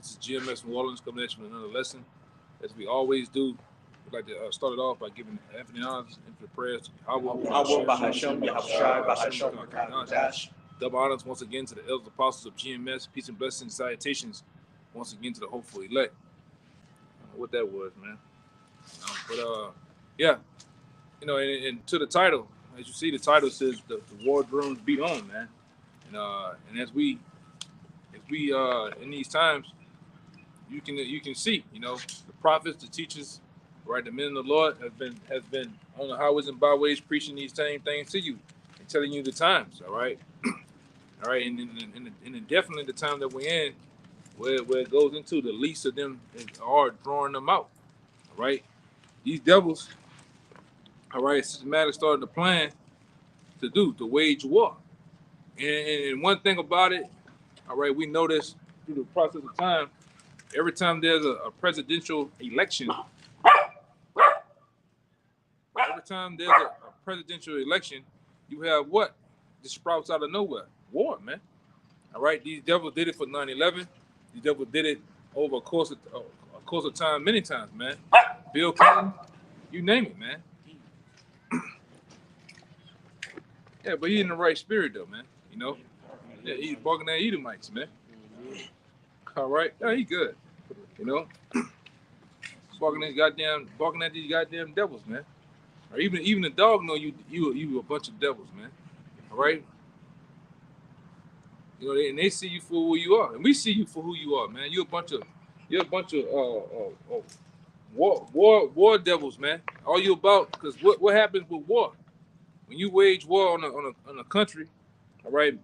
This is GMS New Orleans coming at you with another lesson. As we always do, we'd like to start it off by giving Anthony honors and for prayers to double honors once again to the elders apostles of GMS. Peace and blessings, salutations once again to the hopeful elect. I don't know what that was, man. Yeah, and to the title, as you see, the title says the war drums beat on, man. And as we in these times, you can see, the prophets, the teachers, right, the men of the Lord has been on the highways and byways preaching these same things to you and telling you the times, all right, all right, and definitely the time that we're in, where it goes into the least of them are drawing them out, all right. These devils, all right, systematically started to plan to wage war, and one thing about it, all right, we notice through the process of time, every time there's a presidential election, you have what? This sprouts out of nowhere. War, man. All right, these devils did it for 9/11. These devils did it over a course of time, many times, man. Bill Clinton, you name it, man. Yeah, but he's in the right spirit, though, man. Yeah, he's barking at Edomites, man. All right, yeah, he good. Barking at these goddamn devils, man. Or even the dog know you a bunch of devils, man. All right. And they see you for who you are, and we see you for who you are, man. You're a bunch of war devils, man. All you about, because what happens with war? When you wage war on a country, all right,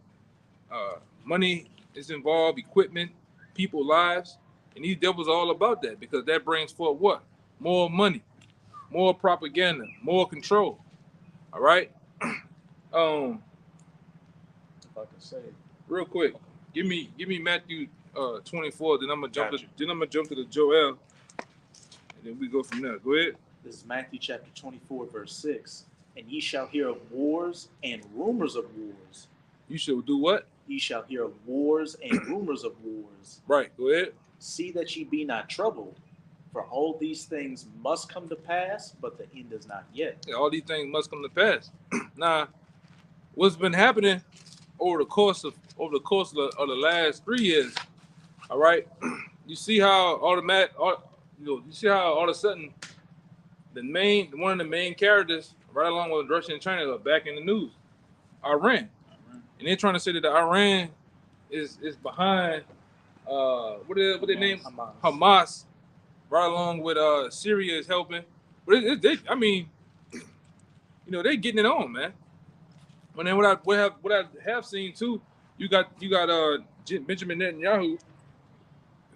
money is involved, equipment, people lives, and these devils are all about that, because that brings forth what? More money, more propaganda, more control. All right. If I can say real quick, give me Matthew 24. Then I'm gonna jump to the Joel, and then we go from there. Go ahead. This is Matthew chapter 24, verse 6. And ye shall hear of wars and rumors of wars. You shall do what? Ye shall hear of wars and rumors of wars. Right. Go ahead. See that ye be not troubled, for all these things must come to pass, but the end is not yet. Yeah, all these things must come to pass. Now, what's been happening over the course of the last 3 years? All right, you see how all of a sudden one of the main characters, right along with Russia and China, are back in the news. Iran, and they're trying to say that the Iran is behind what they name Hamas, right along with Syria is helping. But they're getting it on, man. And then what I have seen too, you got Benjamin Netanyahu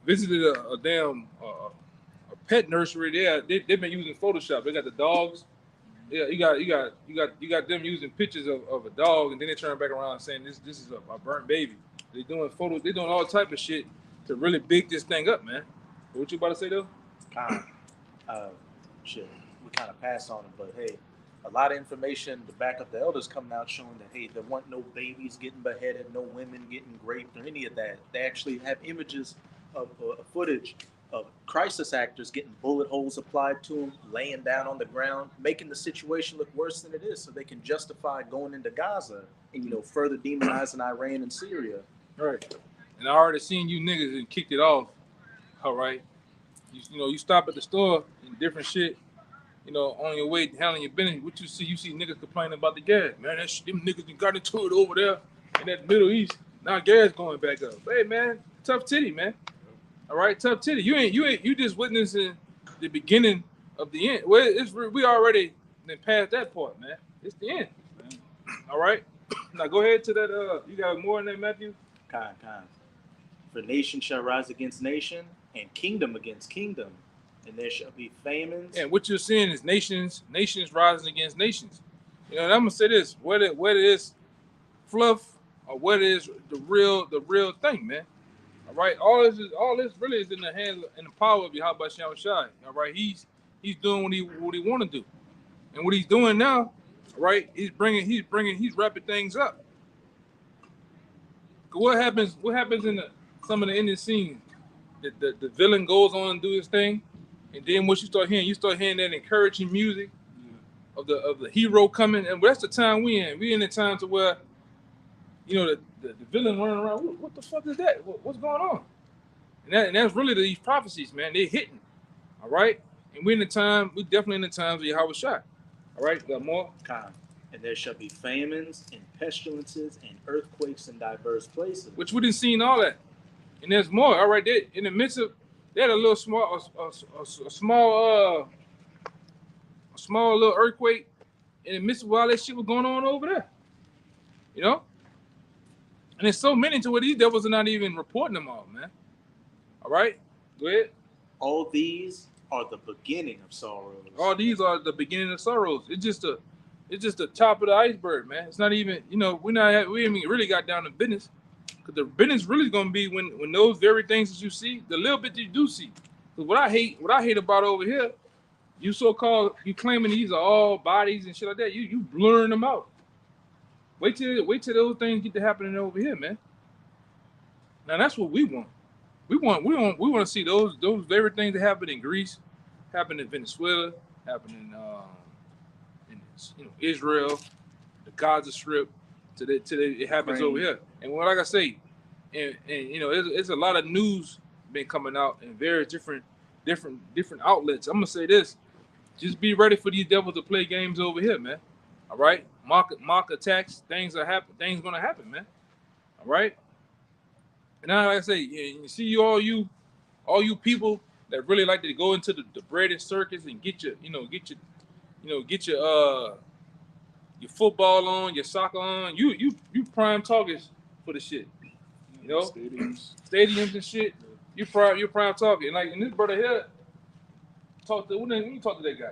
visited a pet nursery there. They've been using Photoshop. They got the dogs. Yeah, you got them using pictures of a dog, and then they turn back around saying this is a burnt baby. They're doing all type of shit to really big this thing up, man. What you about to say though? Shit, we kind of passed on it, but hey, a lot of information to back up the elders coming out showing that, hey, there weren't no babies getting beheaded, no women getting raped, or any of that. They actually have images of footage of crisis actors getting bullet holes applied to them, laying down on the ground, making the situation look worse than it is, so they can justify going into Gaza and further demonizing Iran and Syria. Right. And I already seen you niggas and kicked it off. All right. You stop at the store and different shit. On your way handling your business, what you see niggas complaining about the gas. Man, them niggas got into it over there in that Middle East. Now gas going back up. Hey man, tough titty, man. All right, tough titty. You just witnessing the beginning of the end. Well, we already been past that part, man. It's the end. Man. All right. Now go ahead to that. You got more in that, Matthew? Kind. For nation shall rise against nation, and kingdom against kingdom. And there shall be famines. And what you're seeing is nations rising against nations. And I'm gonna say this: whether it is fluff or whether it is the real thing, man. All right, all this really is in the hands and the power of Yahweh Shem Shai. All right, he's doing what he want to do, and what he's doing now, all right, he's wrapping things up. What happens in some of the ending scenes the villain goes on and do his thing, and then what you start hearing that encouraging music of the hero coming, and that's the time we in. We in the time to where, you know, the villain running around. What the fuck is that? What's going on? And that's really these prophecies, man. They're hitting. All right, and we definitely in the times of Yahweh Shai. All right, got more. Khan. And there shall be famines and pestilences and earthquakes in diverse places. Which we didn't see all that. And there's more. All right, they in the midst of, they had a little small little earthquake in the midst of all that shit was going on over there. You know? And there's so many to it, these devils are not even reporting them all, man. All right? Go ahead. All these are the beginning of sorrows. All these are the beginning of sorrows. It's just the top of the iceberg, man. It's not even, we haven't really got down to business. Because the business really is gonna be when those very things that you see, the little bit that you do see. Because what I hate about over here, you claiming these are all bodies and shit like that. You blurring them out. Wait till those things get to happening over here, man. Now that's what we want. We want to see those very things that happen in Greece, happen in Venezuela, happen in Israel, the Gaza Strip, till it happens over here. And like I say, and it's a lot of news been coming out in various different outlets. I'm gonna say this: just be ready for these devils to play games over here, man. All right, mock attacks, things gonna happen, man. All right. And now, like I say, you see all you people that really like to go into the bread and circus and get your football on, your soccer on. You prime targets for the shit. Stadiums and shit. You prime target. And this brother here when you talk to that guy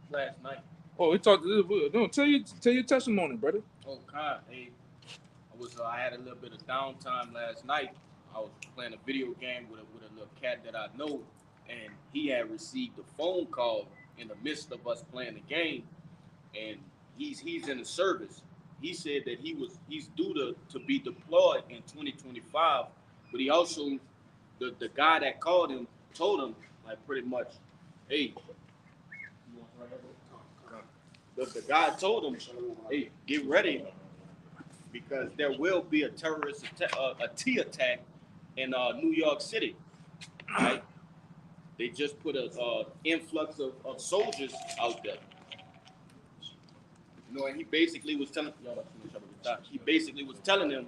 last night. Oh, he talked to this. Tell your testimony, brother. Oh God, hey, I had a little bit of downtime last night. I was playing a video game with a little cat that I know, and he had received a phone call in the midst of us playing the game, and he's in the service. He said that he's due to be deployed in 2025, but he also the guy that called him told him like pretty much, hey. The guy told him, hey, get ready because there will be a terrorist attack in New York City, right? They just put an influx of soldiers out there. And he basically was telling them,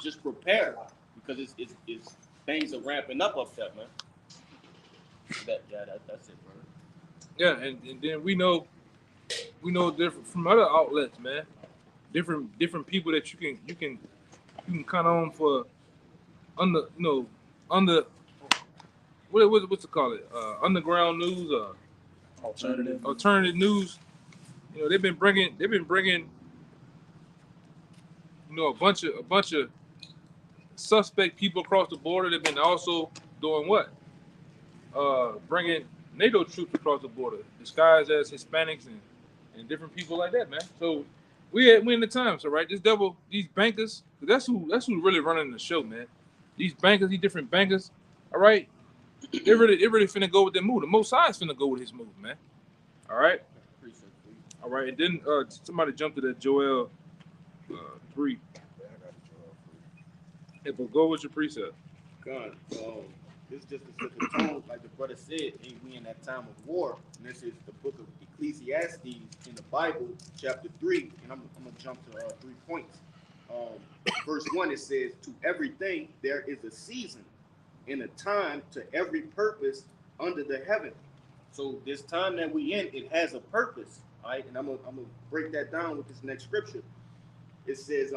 just prepare because it's things are ramping up there, man. That's it, bro. Yeah, and then we know different from other outlets, man. Different people that you can count on for what's it called? Underground news or alternative news. They've been bringing a bunch of suspect people across the border. They've been also doing what? Bringing NATO troops across the border, disguised as Hispanics and different people like that, man. So we in the times, all right. This devil, these bankers, that's who really running the show, man. These bankers, these different bankers, all right. They really finna go with their move. The Most High is finna go with his move, man. All right. All right, and then somebody jumped to that Joel 3. Yeah, but go with your precept. God, this is just to set the tone, like the brother said, we in that time of war. And this is the book of Ecclesiastes in the Bible, chapter 3, and I'm gonna jump to 3 points. Verse 1, it says, "To everything there is a season, and a time to every purpose under the heaven." So this time that we in, it has a purpose, all right? And I'm gonna break that down with this next scripture. It says,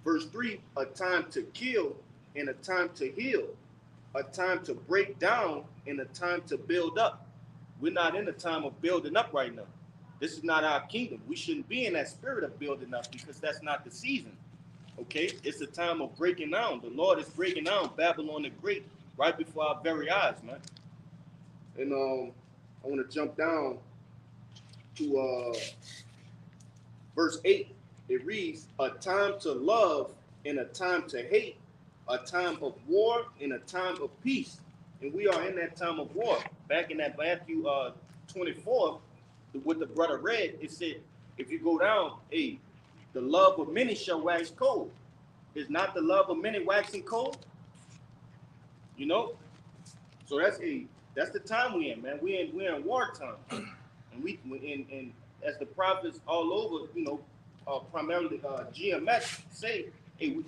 verse 3, "A time to kill and a time to heal, a time to break down and a time to build up." We're not in the time of building up right now. This is not our kingdom. We shouldn't be in that spirit of building up because that's not the season. Okay? It's a time of breaking down. The Lord is breaking down Babylon the Great right before our very eyes, man. And I want to jump down to verse 8. It reads, "A time to love and a time to hate, a time of war and a time of peace. And we are in that time of war. Back in that Matthew 24, with the brother read, it said, if you go down, hey, the love of many shall wax cold. Is not the love of many waxing cold? You know? So that's the time we in, man. We're in wartime. And and as the prophets all over, primarily GMX say, hey,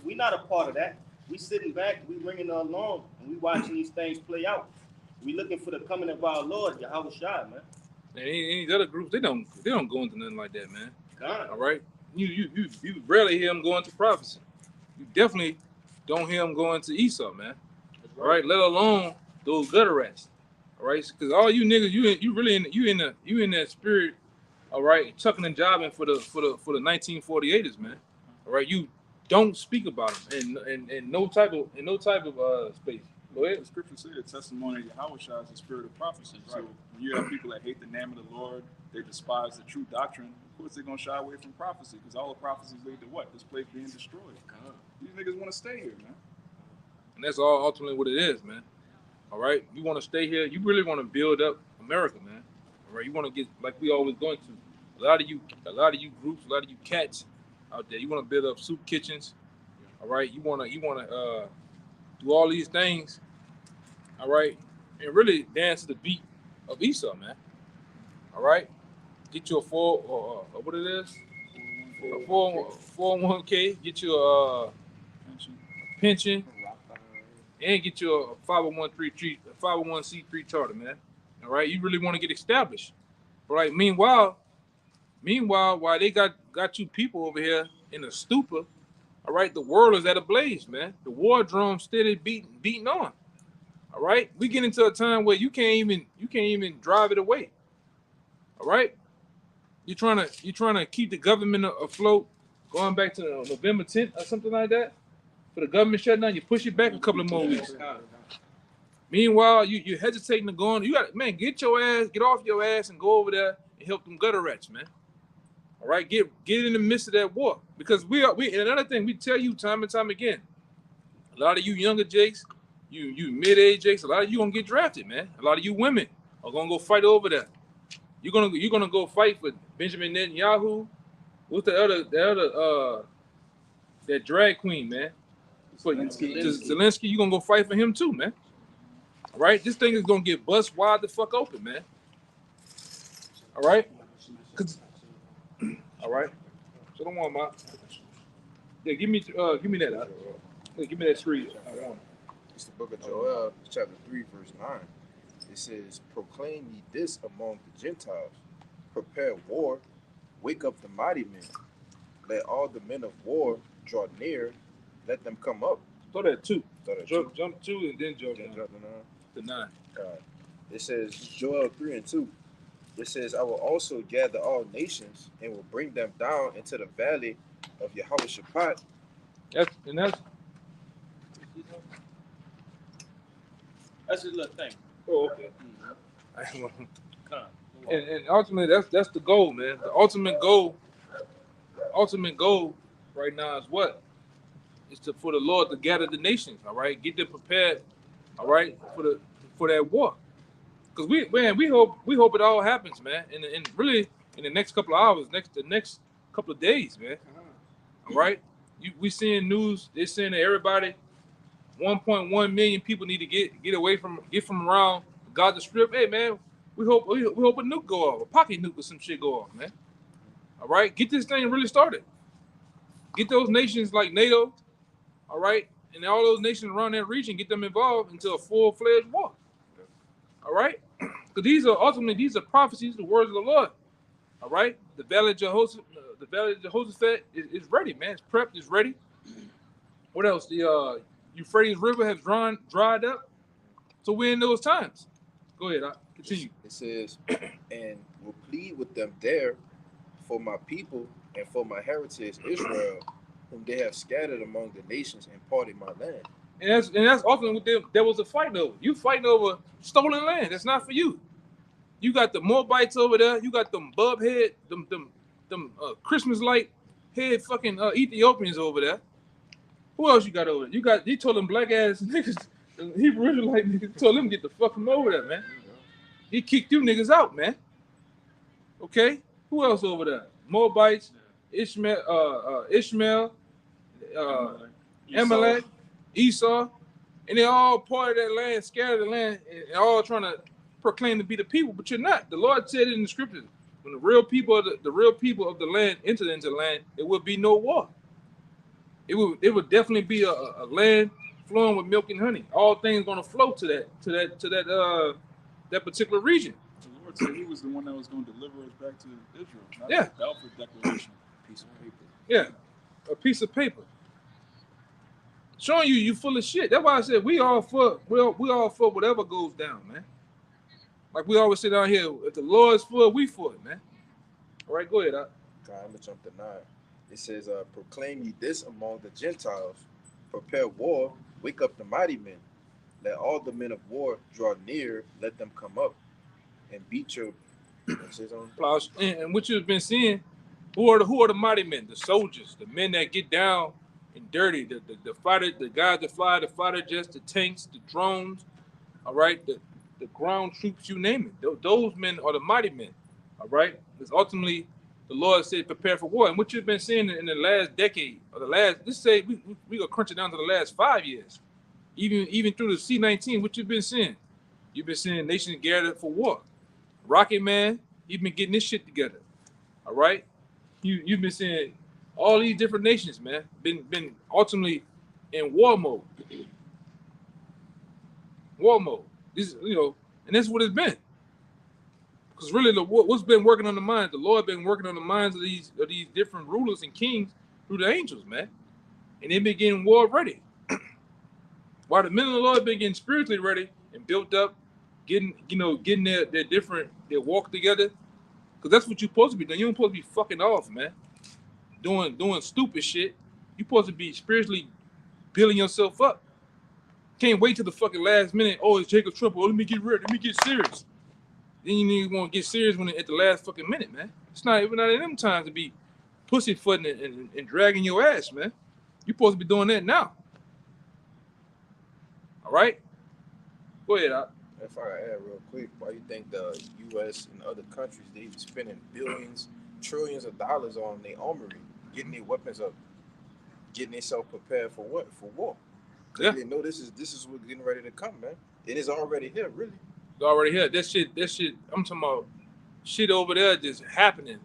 we not a part of that. We sitting back, we ringing along, and we watching these things play out. We looking for the coming of our Lord, Yahweh Shai, man. And any other groups, they don't go into nothing like that, man. God. All right, you rarely hear them go into prophecy. You definitely don't hear them go into Esau, man. All right, let alone those gutter rats. All right, because all you niggas, you really in that spirit. All right, chucking and jobbing for the 1948ers, man. All right, you don't speak about them in no type of space. Go ahead. The scripture said testimony of Yahweh Shai is the spirit of prophecy. Right. So when you have people that hate the name of the Lord, they despise the true doctrine, of course they're going to shy away from prophecy, because all the prophecies lead to what? This place being destroyed. These niggas want to stay here, man. And that's all ultimately what it is, man. All right, you want to stay here. You really want to build up America, man. All right, you want to get, like we always going to. A lot of you groups, a lot of you cats out there, you want to build up soup kitchens. All right, you want to do all these things. All right, and really dance to the beat of Esau, man. All right, get you a what it is, a 401k, get you a pension, and get you a 501c3 charter, man. All right, you really want to get established. All right, meanwhile, while they got you people over here in a stupor, all right, the world is at a blaze, man. The war drum steady beating on. All right, we get into a time where you can't even drive it away. All right, you're trying to keep the government afloat, going back to November 10th or something like that. For the government shutdown, you push it back a couple of more weeks. Meanwhile, you're hesitating to go on. You got, man, get off your ass and go over there and help them gutter rats, man. All right, get in the midst of that war, because we and another thing we tell you time and time again. A lot of you younger Jakes, you mid-age Jakes, a lot of you gonna get drafted, man. A lot of you women are gonna go fight over there. You're gonna go fight for Benjamin Netanyahu. What's the other that drag queen, man? For Zelensky, you're gonna go fight for him too, man. All right, this thing is gonna get bust wide the fuck open, man. All right, all right. So don't want my. Yeah, give me that. Yeah, give me that screen. It's the book of Joel, chapter 3, verse 9. It says, proclaim ye this among the Gentiles. Prepare war, wake up the mighty men. Let all the men of war draw near, let them come up. Throw that two. Jump 2 and then jump to 9. It says, Joel 3 and 2. It says, I will also gather all nations and will bring them down into the valley of Yahweh Shaphat. That's his little thing. Oh, okay. And ultimately, that's the goal, man. The ultimate goal right now is what? Is for the Lord to gather the nations, all right? Get them prepared, all right, for that war. Because we hope it all happens, man. And really in the next couple of hours, the next couple of days, man. All right? We seeing news, they're saying that everybody, 1.1 million people need to get from around Gaza Strip. Hey, man, we hope a nuke go off, a pocket nuke or some shit go off, man. All right, get this thing really started. Get those nations like NATO, all right, and all those nations around that region, get them involved into a full-fledged war. All right, because these are prophecies, the words of the Lord. All right, the Valley of Jehoshaphat is ready, man. It's prepped, it's ready. What else? The Euphrates River has dried up. So we're in those times. Go ahead, continue. It says, and will plead with them there for my people and for my heritage Israel, whom they have scattered among the nations and parted my land. And that's often what there was a fight over. You fighting over stolen land. That's not for you. You got the Moabites over there. You got them bub head, them Christmas light head fucking Ethiopians over there. Who else you got over there? He told them black ass niggas, the Hebrew Israelite niggas, told them get the fuck from over there, man. He kicked you niggas out, man. Okay? Who else over there? Moabites, Ishmael, Amalek, Esau, and they're all part of that land, scared of the land, and all trying to proclaim to be the people, but you're not. The Lord said it in the scriptures. When the real people of the real people of the land entered into the land, it would be no war. It would definitely be a land flowing with milk and honey. All things gonna flow to that particular region. The Lord said He was the one that was going to deliver us back to Israel, not Yeah. the Balfour Declaration. Piece of paper. Yeah, a piece of paper showing you full of shit. That's why I said we all for whatever goes down, man. Like we always say down here, if the Lord's for it, we for it, man. All right, go ahead. God, I'm gonna jump to 9. It says, proclaim ye this among the Gentiles, prepare war, wake up the mighty men, let all the men of war draw near, let them come up, and beat your. Applause. And what you've been seeing, who are the mighty men? The soldiers, the men that get down and dirty, the fighter, the guys that fly the fighter jets, the tanks, the drones. All right, the ground troops, you name it. Those men are the mighty men. All right, because ultimately the Lord said, prepare for war. And what you've been seeing in the last decade, or let's say we gonna crunch it down to the last 5 years, even through the C-19, what you've been seeing? You've been seeing nations gathered for war. Rocket Man, you've been getting this shit together. All right, you've been seeing all these different nations, man, been ultimately in war mode. War mode. This, and that's what it's been. Because really, what's been working on the minds? The Lord been working on the minds of these different rulers and kings through the angels, man. And they've been getting war ready. While the men of the Lord been getting spiritually ready and built up, getting their walk together. Because that's what you're supposed to be doing. You don't supposed to be fucking off, man. Doing stupid shit. You're supposed to be spiritually building yourself up. Can't wait till the fucking last minute. Oh, it's Jacob Trump. Oh, let me get ready. Let me get serious. Then you need to want to get serious at the last fucking minute, man. It's not even in them times to be pussyfooting and dragging your ass, man. You're supposed to be doing that now. All right? Go ahead, Al. If I could add real quick, why you think the U.S. and other countries, they be spending billions, trillions of dollars on their armory, getting their weapons up, getting themselves prepared for what? For war. Yeah. They know this is what's getting ready to come, man. It is already here, really. It's already here. That shit, I'm talking about shit over there just happening.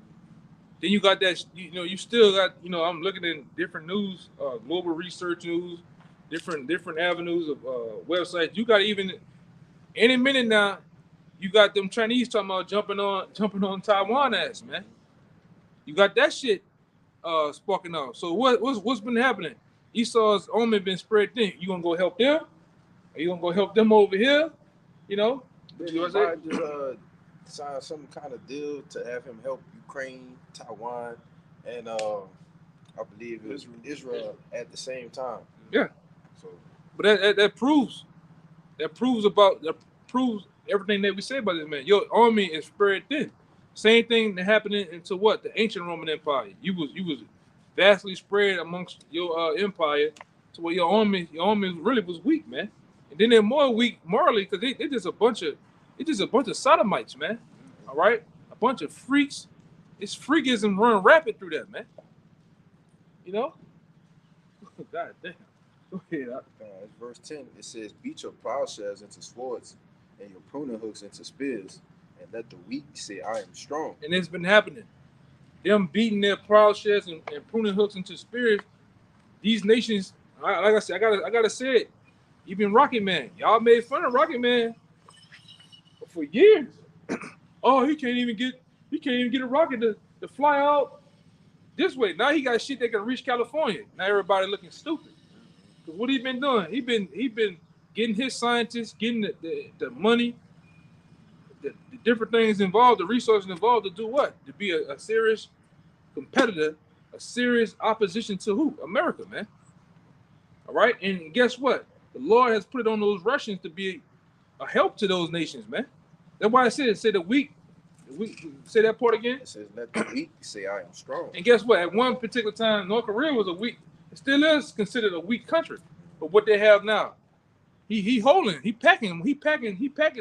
Then you got that, you still got, I'm looking at different news, global research news, different avenues of websites. You got even any minute now, you got them Chinese talking about jumping on Taiwan ass, man. You got that shit sparking off. So what's been happening? Esau's army been spread thin. You gonna go help them? Are you gonna go help them over here? You might just sign some kind of deal to have him help Ukraine, Taiwan, and I believe it was Israel at the same time. Yeah. So, but that proves everything that we say about this man. Your army is spread thin. Same thing that happened into what? The ancient Roman Empire. You was vastly spread amongst your empire to where your army really was weak, man. And then they're more weak morally because they're just a bunch of sodomites, man. All right, a bunch of freaks. It's freakism run rapid through that, man. God damn. Go ahead. It's verse 10. It says, "Beat your plowshares into swords, and your pruning hooks into spears, and let the weak say, I am strong." And it's been happening. Them beating their plowshares and pruning hooks into spears. These nations, like I said, I gotta say it. Even Rocket Man, y'all made fun of Rocket Man for years. Oh, he can't even get a rocket to fly out this way. Now he got shit that can reach California. Now everybody looking stupid. Cause what he been doing? He been getting his scientists, getting the money, the different things involved, the resources involved to do what? To be a serious competitor, a serious opposition to who? America, man. All right, and guess what? The Lord has put it on those Russians to be a help to those nations, man. That's why I said the weak. Say that part again. It says, let the weak say, I am strong. And guess what? At one particular time, North Korea was a weak. It still is considered a weak country. But what they have now, he packing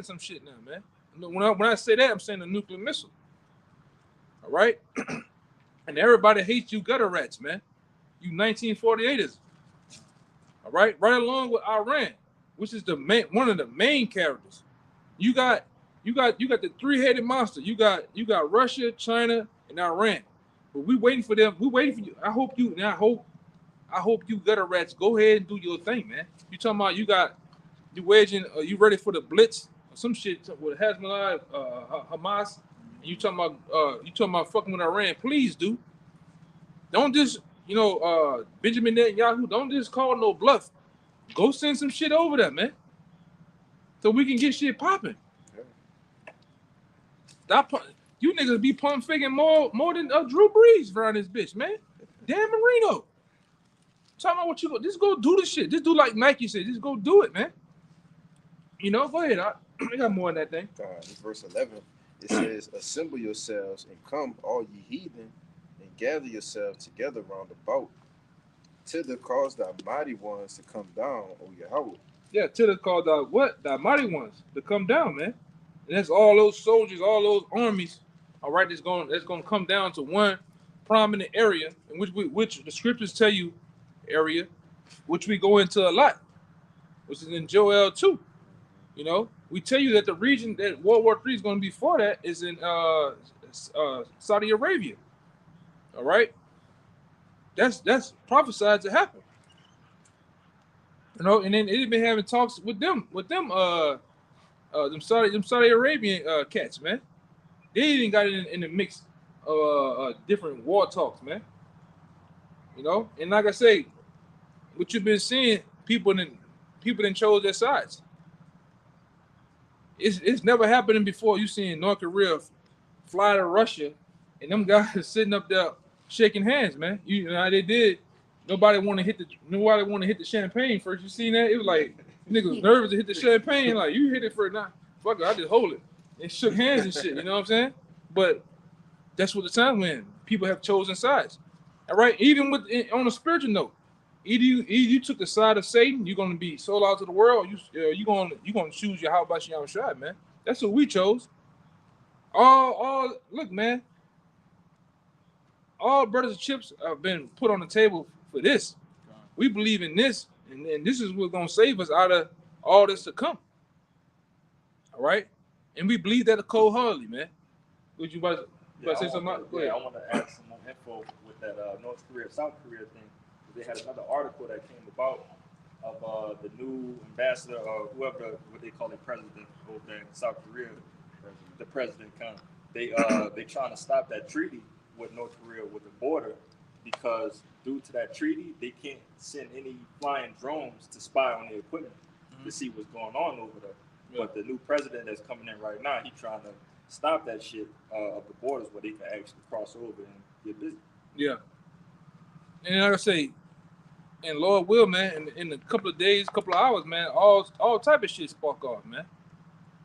some shit now, man. When I say that, I'm saying a nuclear missile. All right, and everybody hates you gutter rats, man. You 1948ers. All right, right along with Iran, which is one of the main characters. You got the three-headed monster. You got Russia, China, and Iran. But we waiting for them. We waiting for you. I hope you gutter rats go ahead and do your thing, man. You talking about you wedging? You ready for the blitz or some shit with Hezbollah, Hamas? And you talking about fucking with Iran? Please do. Don't just Benjamin Netanyahu. Don't just call no bluff. Go send some shit over there, man, so we can get shit popping. Stop. You niggas be pump faking more than Drew Brees around this bitch, man. Dan Marino. Talking about what you go. Just go do the shit. Just do like Nike said. Just go do it, man. Go ahead. I got more in that thing. Verse 11, it says, "Assemble yourselves and come, all ye heathen, and gather yourselves together round about, till the cause thy mighty ones to come down, O Yahweh." Yeah, till the cause the mighty ones to come down, man. And that's all those soldiers, all those armies. All right, that's going to come down to one prominent area, in which the scriptures tell you area, which we go into a lot, which is in Joel 2. We tell you that the region that World War III is going to be for that is in Saudi Arabia. All right, that's prophesied to happen. And then they've been having talks with them Saudi Arabian cats, man. They even got it in the mix of different war talks, man. And like I say, what you've been seeing, people then chose their sides. It's never happening before. You seen North Korea fly to Russia, and them guys sitting up there shaking hands, man. You know how they did. Nobody want to hit the champagne first. You seen that? It was like niggas was nervous to hit the champagne. Like, you hit it for now. Fuck it, I just hold it. And shook hands and shit. You know what I'm saying? But that's what the time when people have chosen sides. All right. Even on a spiritual note, either you took the side of Satan, you're gonna be sold out to the world. You gonna choose your how about you shot, man. That's what we chose. All look, man. All brothers and chips have been put on the table for this. We believe in this, and this is what's gonna save us out of all this to come. All right, and we believe that cold-heartedly, man. Would you about to say something? I want to add some more info with that North Korea, South Korea thing. They had another article that came about of the new ambassador or whoever what they call the president over there in South Korea, the president kind of. They trying to stop that treaty with North Korea with the border because due to that treaty, they can't send any flying drones to spy on the equipment to see what's going on over there. Yeah. But the new president that's coming in right now, he's trying to stop that shit of the borders where they can actually cross over and get busy. Yeah. And like I say, and Lord will, man, in a couple of days, couple of hours, man, all type of shit spark off, man.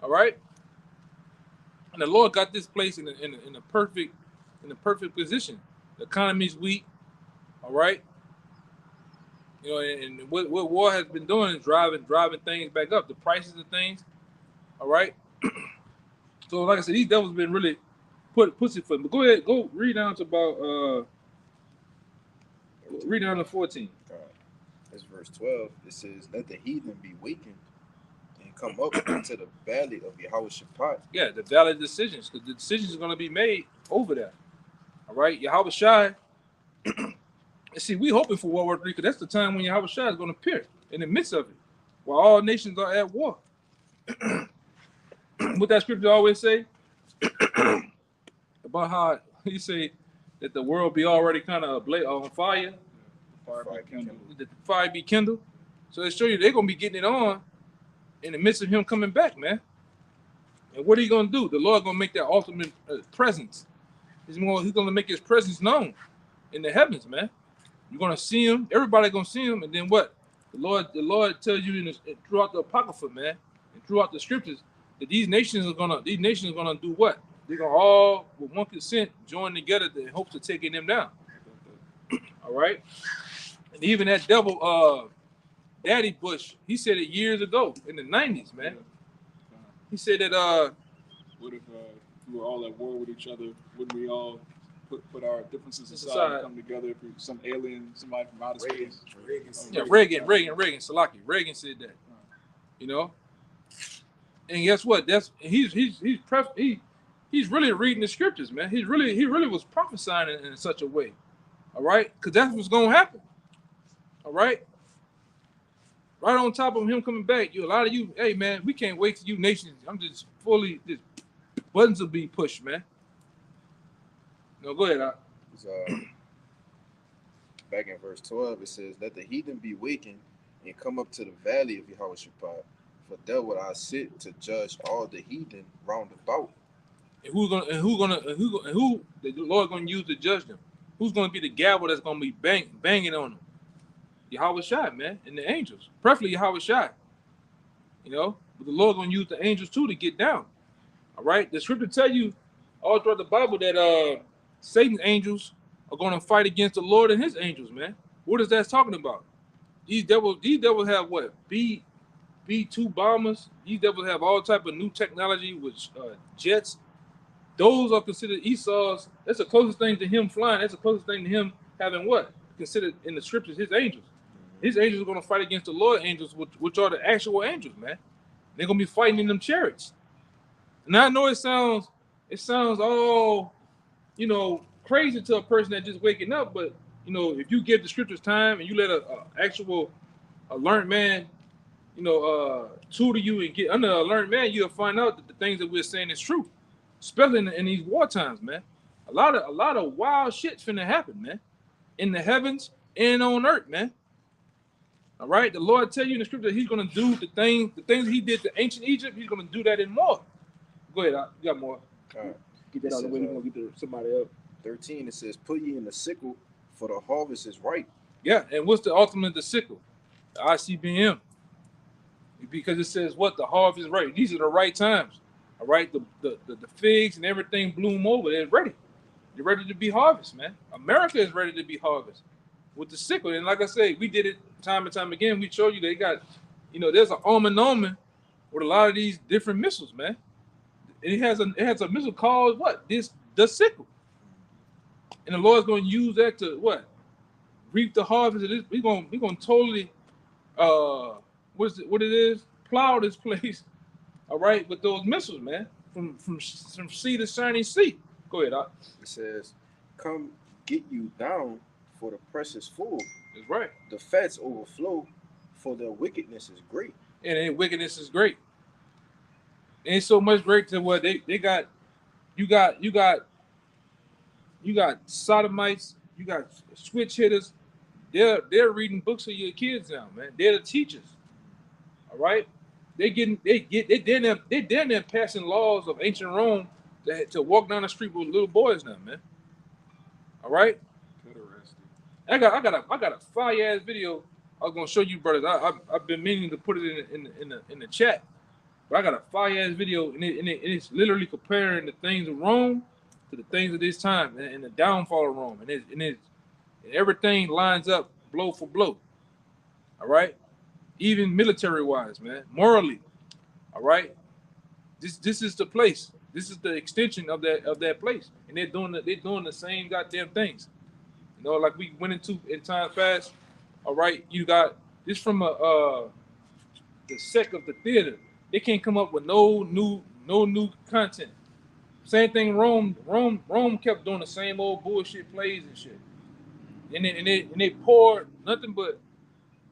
All right? And the Lord got this place in a perfect position. The economy's weak, all right? And what war has been doing is driving things back up, the prices of things, all right? So like I said, these devils been really pussy foot. But go ahead, go read down to about read down to 14. That's verse 12. It says, "Let the heathen be wakened and come up into the valley of Yahweh Shaphat." Yeah, the valley of decisions, because the decisions are going to be made over there. All right, Yahweh Shai. See, we hoping for World War III, because that's the time when Yahweh Shai is going to appear in the midst of it, while all nations are at war. What that scripture always say about how he say that the world be already kind of on fire. The fire be kindled. So it show you they're gonna be getting it on in the midst of him coming back, man. And what are you gonna do? The Lord gonna make that ultimate presence. He's gonna make his presence known in the heavens, man. You're gonna see him. Everybody gonna see him, and then what? The Lord tells you throughout the Apocrypha, man, and throughout the scriptures that these nations are gonna do what? They're gonna all, with one consent, join together in hopes of taking them down. All right. And even that devil, Daddy Bush, he said it years ago in the 90s, man. He said that What if we were all at war with each other? Wouldn't we all put our differences aside Aside. and come together if some alien, somebody from outer space? yeah, Reagan, Salaki. Reagan said that. You know? And guess what? He's really reading the scriptures, man. He really was prophesying in such a way. All right? Because that's what's gonna happen. All right? Right on top of him coming back, a lot of you, hey man, we can't wait till you nations. I'm just buttons will be pushed, man. No, go ahead. It's, back in verse 12, it says, "Let the heathen be wakened and come up to the valley of Yahushua, for there will I sit to judge all the heathen round about." And who the Lord gonna use to judge them? Who's gonna be the gavel that's gonna be banging on them? Yahweh Shai, man, and the angels, preferably Yahweh Shai. You know, but the Lord gonna use the angels too to get down. All right, the scripture tell you all throughout the Bible that Satan's angels are gonna fight against the Lord and his angels, man. What is that talking about? These devils have what? B-2 bombers. These devils have all type of new technology with jets. Those are considered Esau's. That's the closest thing to him flying. That's the closest thing to him having what? Considered in the scriptures his angels. His angels are going to fight against the Lord angels, which are the actual angels, man. They're going to be fighting in them chariots. And I know it sounds all, crazy to a person that just waking up, but, if you give the scriptures time and you let a actual learned man, tutor you and get under a learned man, you'll find out that the things that we're saying is true, especially in these war times, man. A lot of wild shit's finna happen, man, in the heavens and on earth, man. All right, the Lord tell you in the scripture that he's going to do the things he did to ancient Egypt. He's going to do that and more. Go ahead, you got more. All right. Get that out of the way. We're going to get to somebody else. 13, it says, "Put ye in the sickle, for the harvest is ripe." Yeah, and what's the ultimate, the sickle? The ICBM. Because it says what? The harvest is right. These are the right times. All right, the figs and everything bloom over. They're ready. They're ready to be harvested, man. America is ready to be harvested with the sickle. And like I say, we did it time and time again. We showed you they got, there's an omen with a lot of these different missiles, man. It has a missile called what? The sickle. And the Lord's going to use that to what? Reap the harvest. We're going to totally what it is? Plow this place. All right, with those missiles, man. From sea to shining sea. Go ahead, Doc. It says, "Come get you down, for the press is full. That's right. The fats overflow, for their wickedness is great." And their wickedness is great. Ain't so much great to what they got. You got sodomites. You got switch hitters. They're reading books for your kids now, man. They're the teachers. All right. They're down there passing laws of ancient Rome to walk down the street with little boys now, man. All right. I got a fire ass video I was gonna show you, brothers. I've been meaning to put it in the chat, but I got a fire ass video and it's literally comparing the things of Rome to the things of this time and the downfall of Rome, and everything lines up blow for blow. All right, even military wise, man, morally. All right, this is the place. This is the extension of that place, and they're doing the same goddamn things. Like we went into in time past. All right, you got this from the sect of the theater. They can't come up with no new content. Same thing. Rome kept doing the same old bullshit plays and shit. And they poured nothing but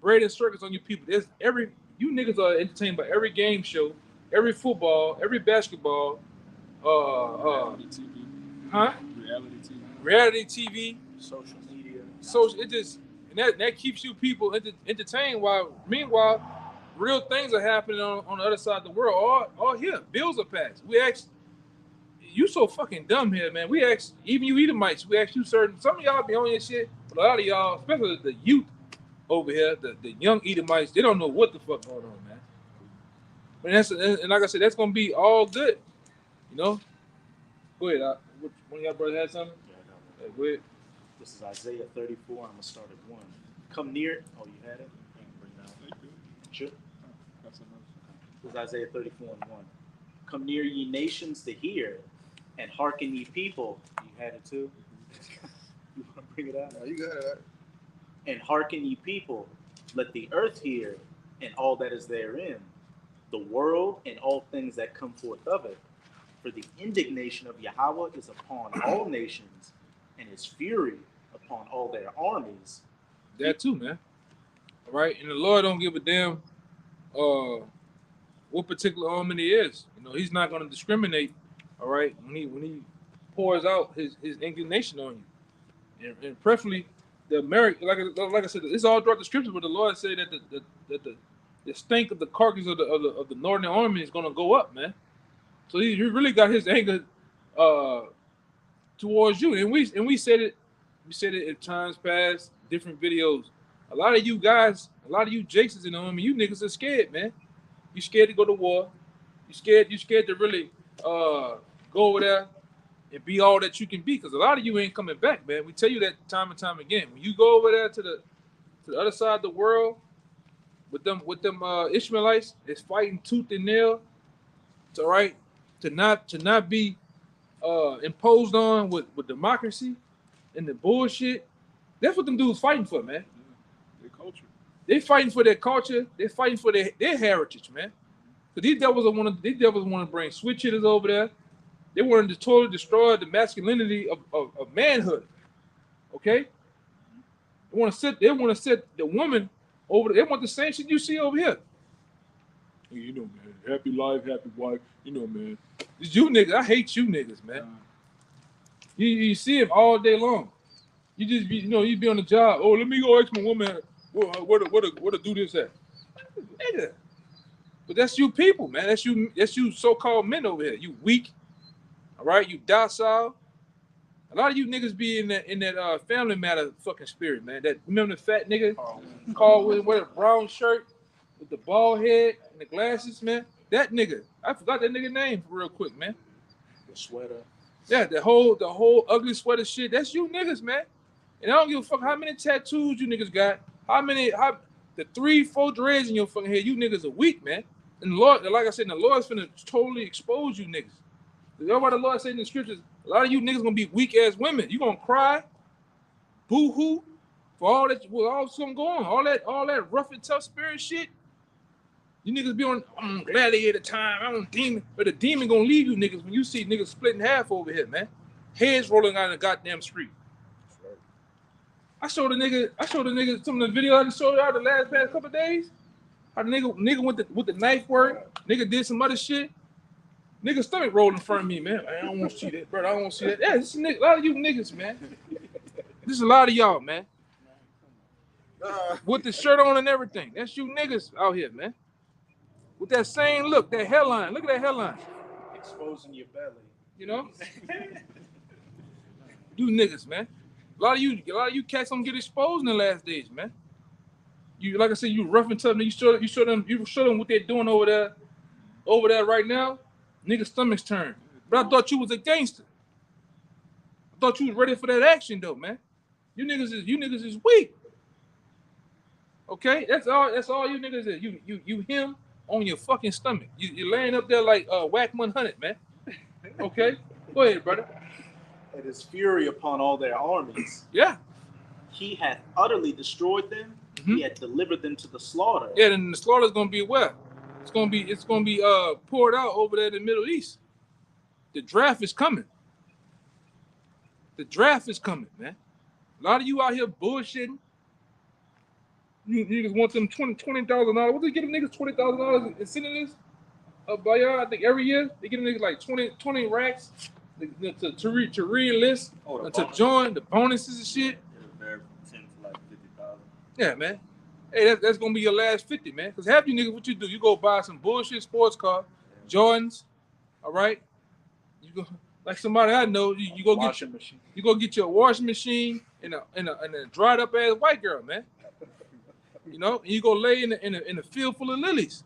bread and circus on you people. You niggas are entertained by every game show, every football, every basketball, reality TV. Huh? Reality TV. Social media. It just and that keeps you people entertained. Meanwhile, real things are happening on the other side of the world. All here, bills are passed. We ask you so fucking dumb here, man. We ask even you Edomites. We ask you certain. Some of y'all be on your shit, but a lot of y'all, especially the youth over here, the young Edomites, they don't know what the fuck going on, man. And like I said, that's gonna be all good, Go ahead. One of y'all brothers had something? Yeah, I got it. Go ahead. This is Isaiah 34. I'm going to start at 1. Come near. Oh, you had it? Bring it down. Sure. That's enough. This is Isaiah 34:1. Come near, ye nations, to hear, and hearken, ye people. You had it too? You want to bring it out? No, you got it. And hearken, ye people. Let the earth hear, and all that is therein, the world and all things that come forth of it. For the indignation of Yahweh is upon all nations, and his fury upon all their armies. That too, man. All right, and the Lord don't give a damn what particular army it is. You know, he's not going to discriminate. All right, when he pours out his indignation on you, and preferably the American, like I said, it's all throughout the scriptures. But the Lord said that the stink of the carcass of the northern army is going to go up, man. So he really got his anger towards you, and we said it. We said it in times past, different videos. A lot of you guys, a lot of you Jasons in the army, you niggas are scared, man. You scared to go to war. You scared to really go over there and be all that you can be, because a lot of you ain't coming back, man. We tell you that time and time again. When you go over there to the other side of the world with them Ishmaelites, it's fighting tooth and nail. It's all right to not be imposed on with democracy and the bullshit. That's what them dudes fighting for, man. Their culture. They fighting for their culture. They're fighting for their heritage, man. Because these devils want to bring switch hitters over there. They want to totally destroy the masculinity of manhood. Okay? They want to set the woman over there. They want the same shit you see over here. You know, man. Happy life, happy wife. You know, man. It's you niggas. I hate you niggas, man. You see him all day long. You just be, you be on the job. Oh, let me go ask my woman where to do this at. Nigga. But that's you people, man. That's you so-called men over here. You weak. All right, you docile. A lot of you niggas be in that Family Matter fucking spirit, man. That, remember the fat nigga called with a brown shirt with the bald head and the glasses, man? That nigga. I forgot that nigga name real quick, man. The sweater. Yeah, the whole ugly sweater shit. That's you niggas, man. And I don't give a fuck how many tattoos you niggas got. The 3-4 dreads in your fucking head. You niggas are weak, man. And the Lord, like I said, the Lord's finna totally expose you niggas. That's why the Lord said in the scriptures, a lot of you niggas gonna be weak ass women. You gonna cry, boo-hoo, for all that, with all something going on, all that rough and tough spirit shit. You niggas be on gladiator time. I don't demon, but the demon gonna leave you niggas when you see niggas split in half over here, man. Heads rolling out in the goddamn street. I showed the nigga some of the video I just showed y'all the past couple of days. How the nigga with the knife work, nigga did some other shit. Nigga stomach rolled in front of me, man. I don't want to see that, bro. I don't want to see that. Yeah, this is a lot of you niggas, man. This is a lot of y'all, man. With the shirt on and everything. That's you niggas out here, man. With that same look, that hairline. Look at that hairline. Exposing your belly. You know? You niggas, man. A lot of you cats don't get exposed in the last days, man. You, like I said, you rough and tough. You show them what they're doing over there right now. Niggas' stomachs turn. But I thought you was a gangster. I thought you was ready for that action, though, man. You niggas is weak. Okay, that's all you niggas is. You him on your fucking stomach. You're laying up there like Whack 100, man. Okay, go ahead, brother. And his fury upon all their armies. Yeah. He hath utterly destroyed them. Mm-hmm. He hath delivered them to the slaughter. Yeah, then the slaughter is gonna be where? It's gonna be poured out over there in the Middle East. The draft is coming. The draft is coming, man. A lot of you out here bullshitting. You niggas want them $20,000. What do they give them niggas $20,000 in senators? By y'all, I think every year they give them niggas like 20 racks to re-enlist, to join the bonuses and shit. From 10 to like 50,000. Yeah, man. Hey, that's gonna be your last 50, man. Cause half you niggas, what you do? You go buy some bullshit sports car, Jordans. All right. You go like somebody I know. You go get machine. You go get your washing machine and a dried up ass white girl, man. You know, and you go lay in a field full of lilies,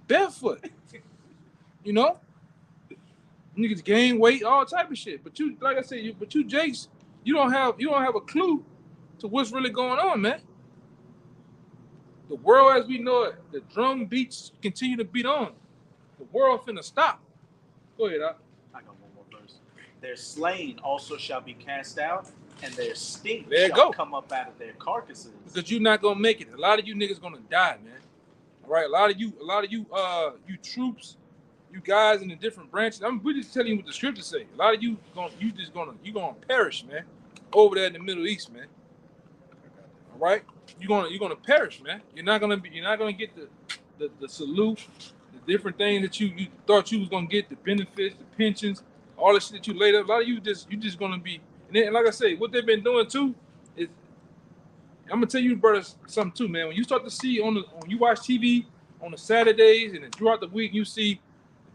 barefoot. You know, niggas gain weight, all type of shit. But you, like I said, you Jakes, you don't have a clue to what's really going on, man. The world as we know it, the drum beats continue to beat on. The world finna stop. Go ahead, Doc. I got one more verse. Their slain also shall be cast out, and their stink There you shall go. come up out of their carcasses. Because you're not gonna make it. A lot of you niggas gonna die, man. All right, a lot of you, you troops, you guys in the different branches. We're just telling you what the scriptures say. A lot of you gonna perish, man, over there in the Middle East, man. All right, you're gonna perish, man. You're not gonna get the salute, the different things that you thought you was gonna get, the benefits, the pensions, all the shit that you laid up. A lot of you just gonna be. And then, like I say, what they've been doing too is, I'm gonna tell you, brothers, something too, man. When you start to see when you watch TV on the Saturdays and then throughout the week, you see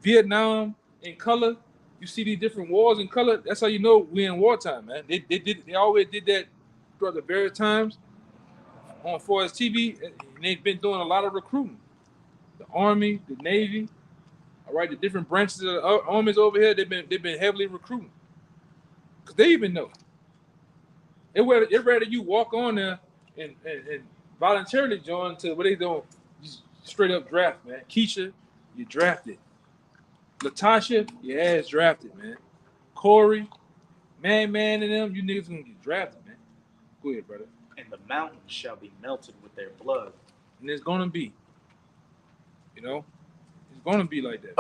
Vietnam in color. You see these different wars in color. That's how you know we're in wartime, man. They always did that throughout the various times on for as TV, and they've been doing a lot of recruiting. The Army, the Navy, all right, the different branches of the armies over here, they've been heavily recruiting because they even know. They'd rather you walk on there and voluntarily join to what they doing, just straight up draft, man. Keisha, you drafted. Latasha, your ass drafted, man. Corey, man, and them, you niggas gonna get drafted, man. Go ahead, brother. And the mountains shall be melted with their blood. And it's gonna be, it's gonna be like that.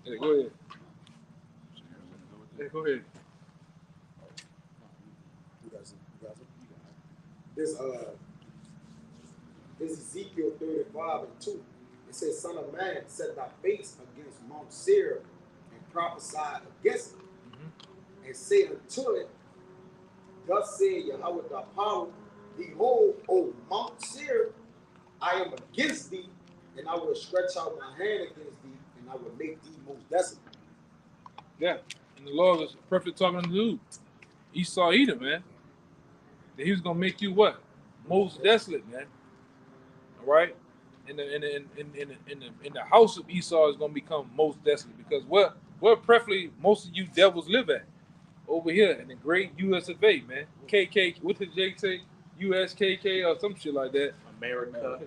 Hey, go ahead. Hey, go ahead. This Ezekiel 35:2. It says, "Son of man, set thy face against Mount Seir and prophesy against it, and say unto it, Thus saith Yahweh thy power, Behold, O Mount Seir, I am against thee, and I will stretch out my hand against thee, and I will make thee most desolate." Yeah, and the Lord was perfect talking to dude. Esau Edom, man. That he was gonna make you what? Most desolate, man. All right, in the house of Esau is gonna become most desolate because where preferably most of you devils live at, over here in the great US of A, man. KK, what did Jake say? USKK or some shit like that. America,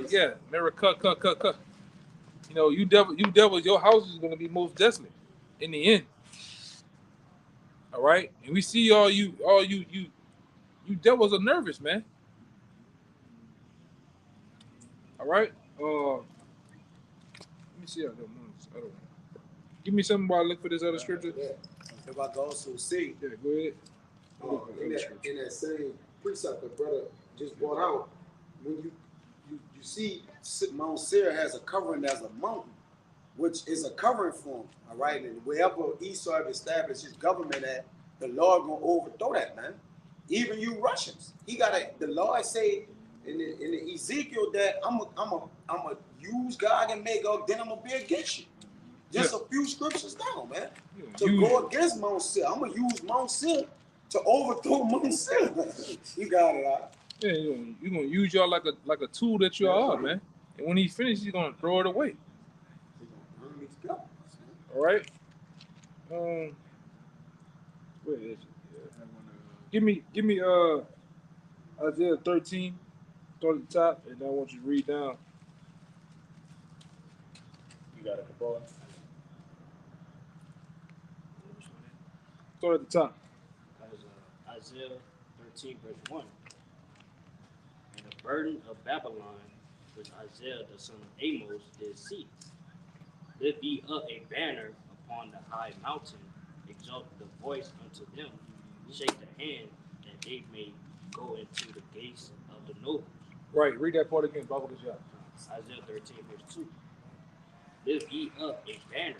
yeah, America, cut. You devils, your house is gonna be most desolate in the end. All right, and we see all you devils are nervous, man. All right. Let me see. I don't know. Give me something while I look for this other scripture. Yeah. If I could also see, Yeah, go ahead. in that same precept that brother just brought out, when you see Mount Seir has a covering as a mountain, which is a covering for him, all right? And wherever Esau have established his government at, the Lord gonna overthrow that, man. Even you Russians, the Lord say in the Ezekiel that I'm a use God and make up, then I'm gonna be against you. Just a few scriptures down, man. To go against Mount Seir, I'm gonna use Mount Seir to overthrow Mount Seir. You got it out. Yeah, you're gonna use y'all like a tool that you are, man. And when he finishes, he's gonna throw it away. All right. Where is it? Give me Isaiah 13, start at the top, and I want you to read down. You got it, boy. Start at the top. Isaiah 13, verse 1. And the burden of Babylon, which Isaiah the son of Amos did see. Lift ye up a banner upon the high mountain, exalt the voice unto them, shake the hand, that they may go into the gates of the nobles. Right, read that part again, Bible Gashah. Isaiah 13, verse 2. Lift ye up a banner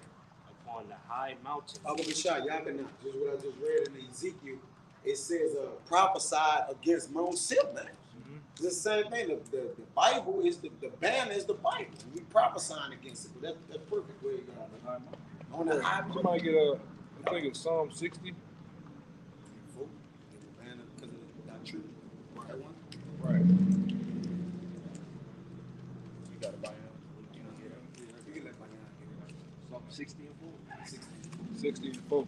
upon the high mountain. Bible Gashah, y'all can just what I just read in Ezekiel. It says prophesied against Mount Seir. It's the same thing. The Bible is the banner is the Bible. We prophesying against it, but that's perfect where you got it. On the high mountain. Somebody get I think it's Psalm 60. Right. You got to buy it. You can let Bayan get it. Psalm 60 and 4. 60 and 4.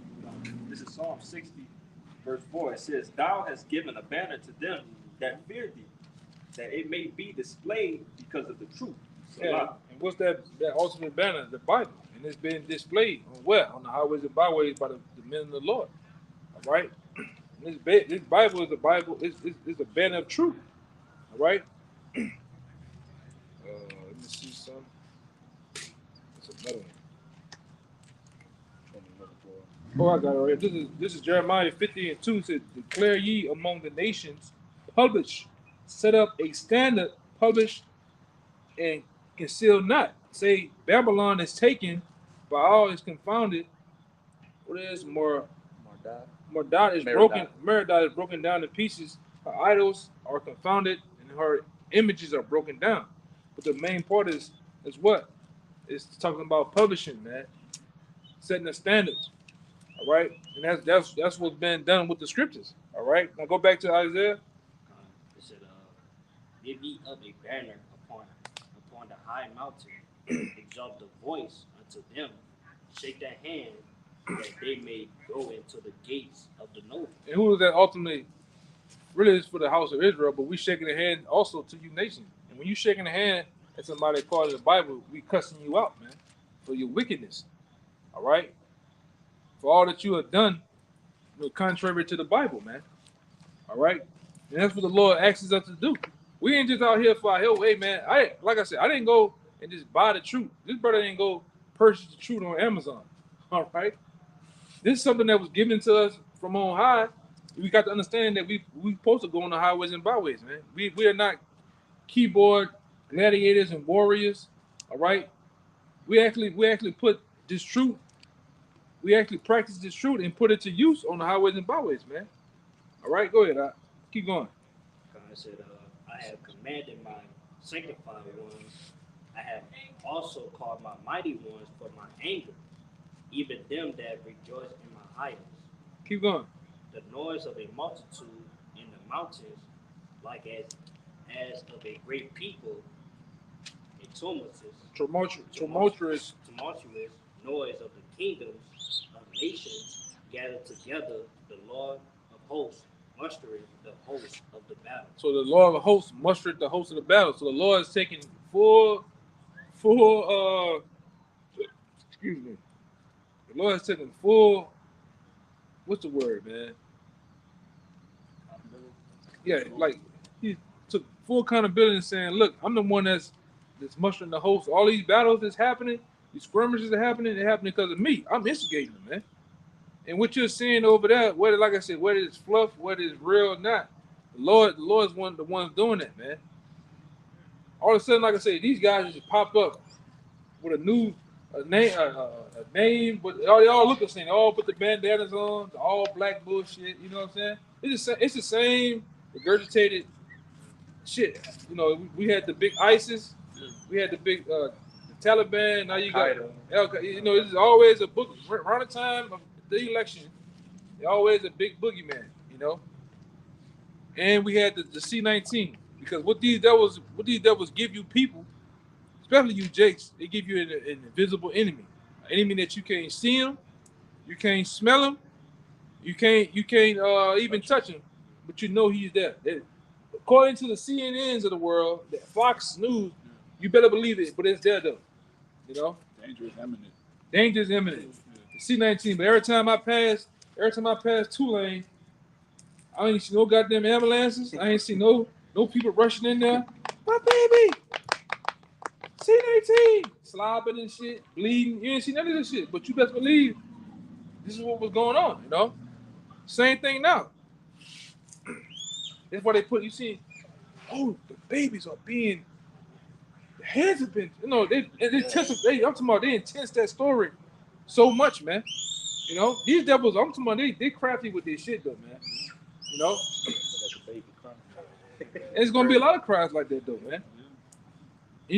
This is Psalm 60, verse 4. It says, "Thou hast given a banner to them that fear thee, that it may be displayed because of the truth." So, Yeah, and what's that ultimate banner? The Bible. And it's been displayed on where? On the highways and byways by the men of the Lord. All right? And this Bible is a Bible, it's a banner of truth. All right? Let me see some. It's another one. Oh, I got it right here. This is Jeremiah 50 and 2. It says, "Declare ye among the nations, publish, set up a standard, publish, and conceal not. Say, Babylon is taken, by all is confounded." What is more? Mardot is broken. Merodach is broken down to pieces. Her idols are confounded, and her images are broken down. But the main part is what? It's talking about publishing, man. Setting the standards. All right, and that's what's been done with the scriptures. All right, now go back to Isaiah. It said, "Give ye up a banner upon the high mountain, exalt the voice unto them, shake their hand, that they may go into the gates of the noble." And who is that ultimately? Really, is for the house of Israel, but we shaking the hand also to you nations. And when you shaking the hand at somebody called in the Bible, we cussing you out, man, for your wickedness. All right, for all that you have done, contrary to the Bible, man. All right, and that's what the Lord asks us to do. We ain't just out here for our help. Hey, man, like I said, I didn't go and just buy the truth. This brother didn't go purchase the truth on Amazon. All right, this is something that was given to us from on high. We got to understand that we supposed to go on the highways and byways, man. We are not keyboard gladiators and warriors. All right, we actually put this truth. We actually practice this truth and put it to use on the highways and byways, man. All right, go ahead. Keep going. God said, "I have commanded my sanctified ones. I have also called my mighty ones for my anger, even them that rejoice in my idols." Keep going. "The noise of a multitude in the mountains, like as of a great people, a tumultuous noise of the kingdoms of nations gathered together, the Lord of hosts mustering the host of the battle." So the Lord of hosts mustered the host of the battle. So the Lord is taking full excuse me. The Lord is taking full, what's the word, man? Yeah, like he took full accountability and saying, look, I'm the one that's mustering the host. All these battles that's happening, these skirmishes are happening, they're happening because of me. I'm instigating them, man. And what you're seeing over there, whether, like I said, whether it's fluff, whether it's real or not, the Lord's one of the ones doing that, man. All of a sudden, like I said, these guys just pop up with a new name, but they all look the same. They all put the bandanas on, the all black bullshit. You know what I'm saying? It's the same regurgitated shit. You know, we had the big ISIS, we had the big the Taliban. Now you got you know, it's always a book around the time of the election. There's always a big boogeyman. You know, and we had the C-19 because what these devils give you people. Especially you Jakes, they give you an invisible enemy, an enemy that you can't see him, you can't smell him, you can't even touch him, but you know he's there. According to the CNNs of the world, the Fox News, you better believe it, but it's there though. You know, Danger is imminent. Danger is imminent. The C-19, but every time I pass Tulane, I ain't see no goddamn ambulances. I ain't see no people rushing in there. My baby. C-19, slobbing and shit, bleeding. You ain't see none of this shit, but you best believe this is what was going on, you know? Same thing now. That's why they put, you see, oh, the babies are being, the heads have been, you know, I'm talking about, they intense that story so much, man. You know, these devils, I'm talking about, they crafty with this shit, though, man. You know? It's going to be a lot of cries like that, though, man.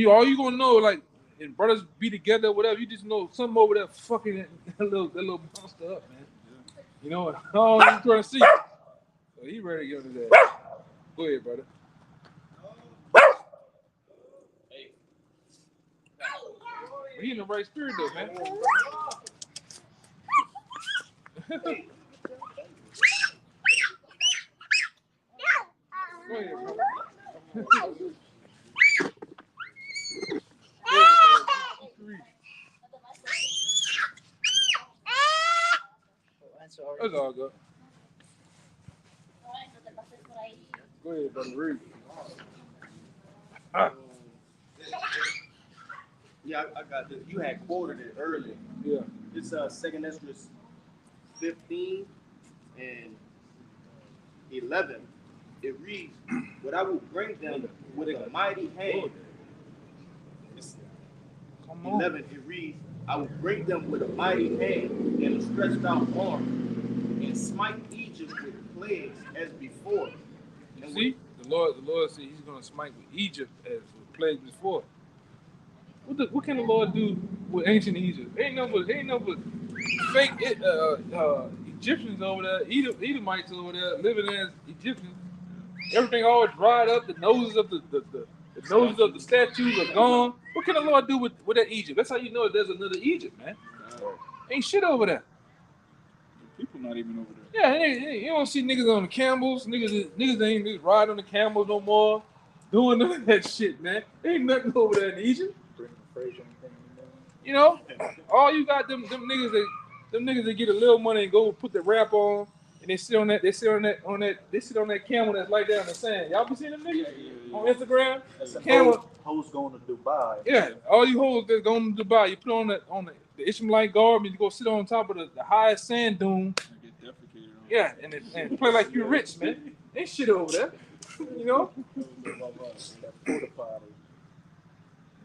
All you gonna know, like, and brothers be together, whatever. You just know something over there fucking that little monster up, man. You know, oh, I'm trying to see. So he ready to get into that. Go ahead, brother. He in the right spirit, though, man. Go ahead, bro. That's all good. Go ahead, brother. Read. Yeah, I got this. You had quoted it earlier. Yeah. It's 2nd Esdras 15 and 11. It reads, "But I will bring them with a mighty hand." It's Come on. 11. It reads, "I will bring them with a mighty hand and a stretched out arm, and smite Egypt with plagues as before." You see, the Lord said He's gonna smite with Egypt as with plagues before. What can the Lord do with ancient Egypt? Ain't no but fake Egyptians over there, Edomites over there living as Egyptians. Everything all dried up. The noses of the statues are gone. What can the Lord do with that Egypt? That's how you know there's another Egypt, man. Ain't shit over there. People not even over there. Yeah, you don't see niggas on the camels. Niggas ain't ride on the camels no more. Doing none of that shit, man. Ain't nothing over there in Egypt. You know, all you got them niggas that get a little money and go put the wrap on, and they sit on that camel that's like that in the sand. Y'all be seeing them niggas on Instagram? Camel. Hoes going to Dubai. Yeah, all you hoes that's going to Dubai, you put on the Ishmaelite garb and you go sit on top of the highest sand dune. Get defecated on. Yeah, and play like you're rich, man. Ain't shit over there. You know?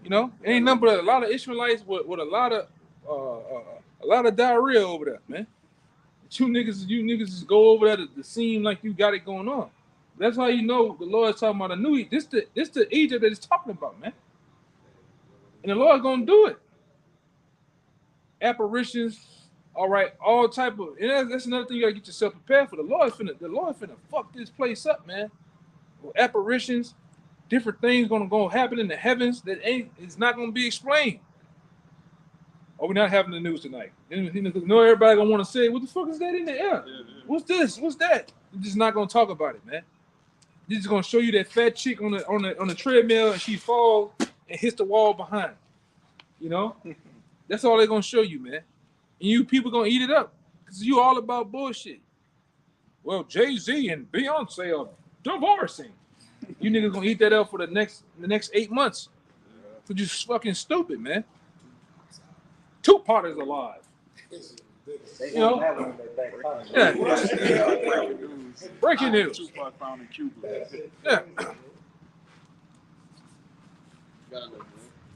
You know, ain't nothing but a lot of Ishmaelites with a lot of diarrhea over there, man. You niggas just go over there to seem like you got it going on. That's how you know the Lord's talking about a new Egypt. This the Egypt that he's talking about, man. And the Lord's gonna do it. Apparitions, all right, all type of, and that's another thing you gotta get yourself prepared for. The Lord finna fuck this place up, man. With apparitions. Different things gonna happen in the heavens that it's not gonna be explained. Oh, we're not having the news tonight. No, everybody gonna want to say, what the fuck is that in the air? What's this? What's that? We're just not gonna talk about it, man. They're just gonna show you that fat chick on the treadmill and she falls and hits the wall behind. You know, that's all they're gonna show you, man. And you people gonna eat it up because you all about bullshit. Well, Jay-Z and Beyonce are divorcing. You niggas gonna eat that up for the next 8 months. Cause you fucking stupid, man. Tupac is alive. You know? Yeah. Breaking news. Tupac found in Cuba. Yeah.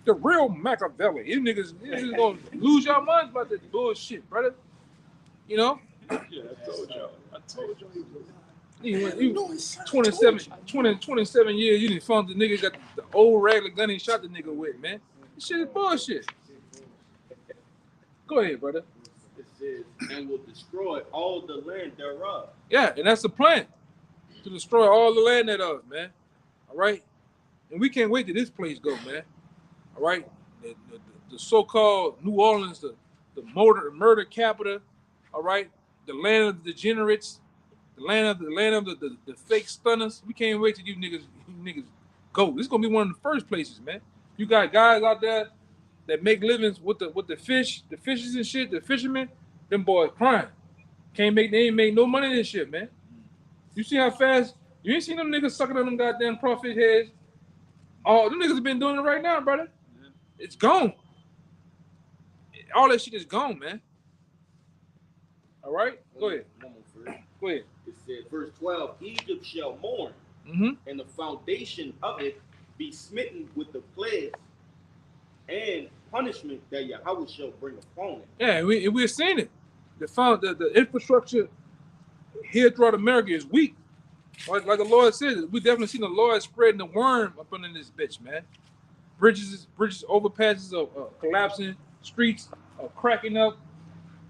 The real Machiavelli. You niggas gonna lose your minds about this bullshit, brother. You know? Yeah, I told y'all. You 27 years, you didn't found the nigga got the old regular gun he shot the nigga with, man. This shit is bullshit. Go ahead, brother. It says, "And will destroy all the land thereof." Yeah, and that's the plan. To destroy all the land thereof, man. All right? And we can't wait till this place go, man. All right? The so-called New Orleans, the murder capital, all right? The land of the degenerates. The land of the fake stunners. We can't wait till you niggas go. This is gonna be one of the first places, man. You got guys out there that make livings with the fishes and shit, the fishermen, them boys crying. They ain't make no money in this shit, man. You see how fast, you ain't seen them niggas sucking on them goddamn crawfish heads. Oh, them niggas have been doing it right now, brother. It's gone. All that shit is gone, man. All right? Go ahead. Go ahead. It says, verse 12, "Egypt shall mourn, and the foundation of it be smitten with the plagues and punishment that Yahweh shall bring upon it." Yeah, we're seeing it. The infrastructure here throughout America is weak. Like the Lord said, we definitely seen the Lord spreading the worm up under this bitch, man. Bridges, overpasses are collapsing, streets are cracking up,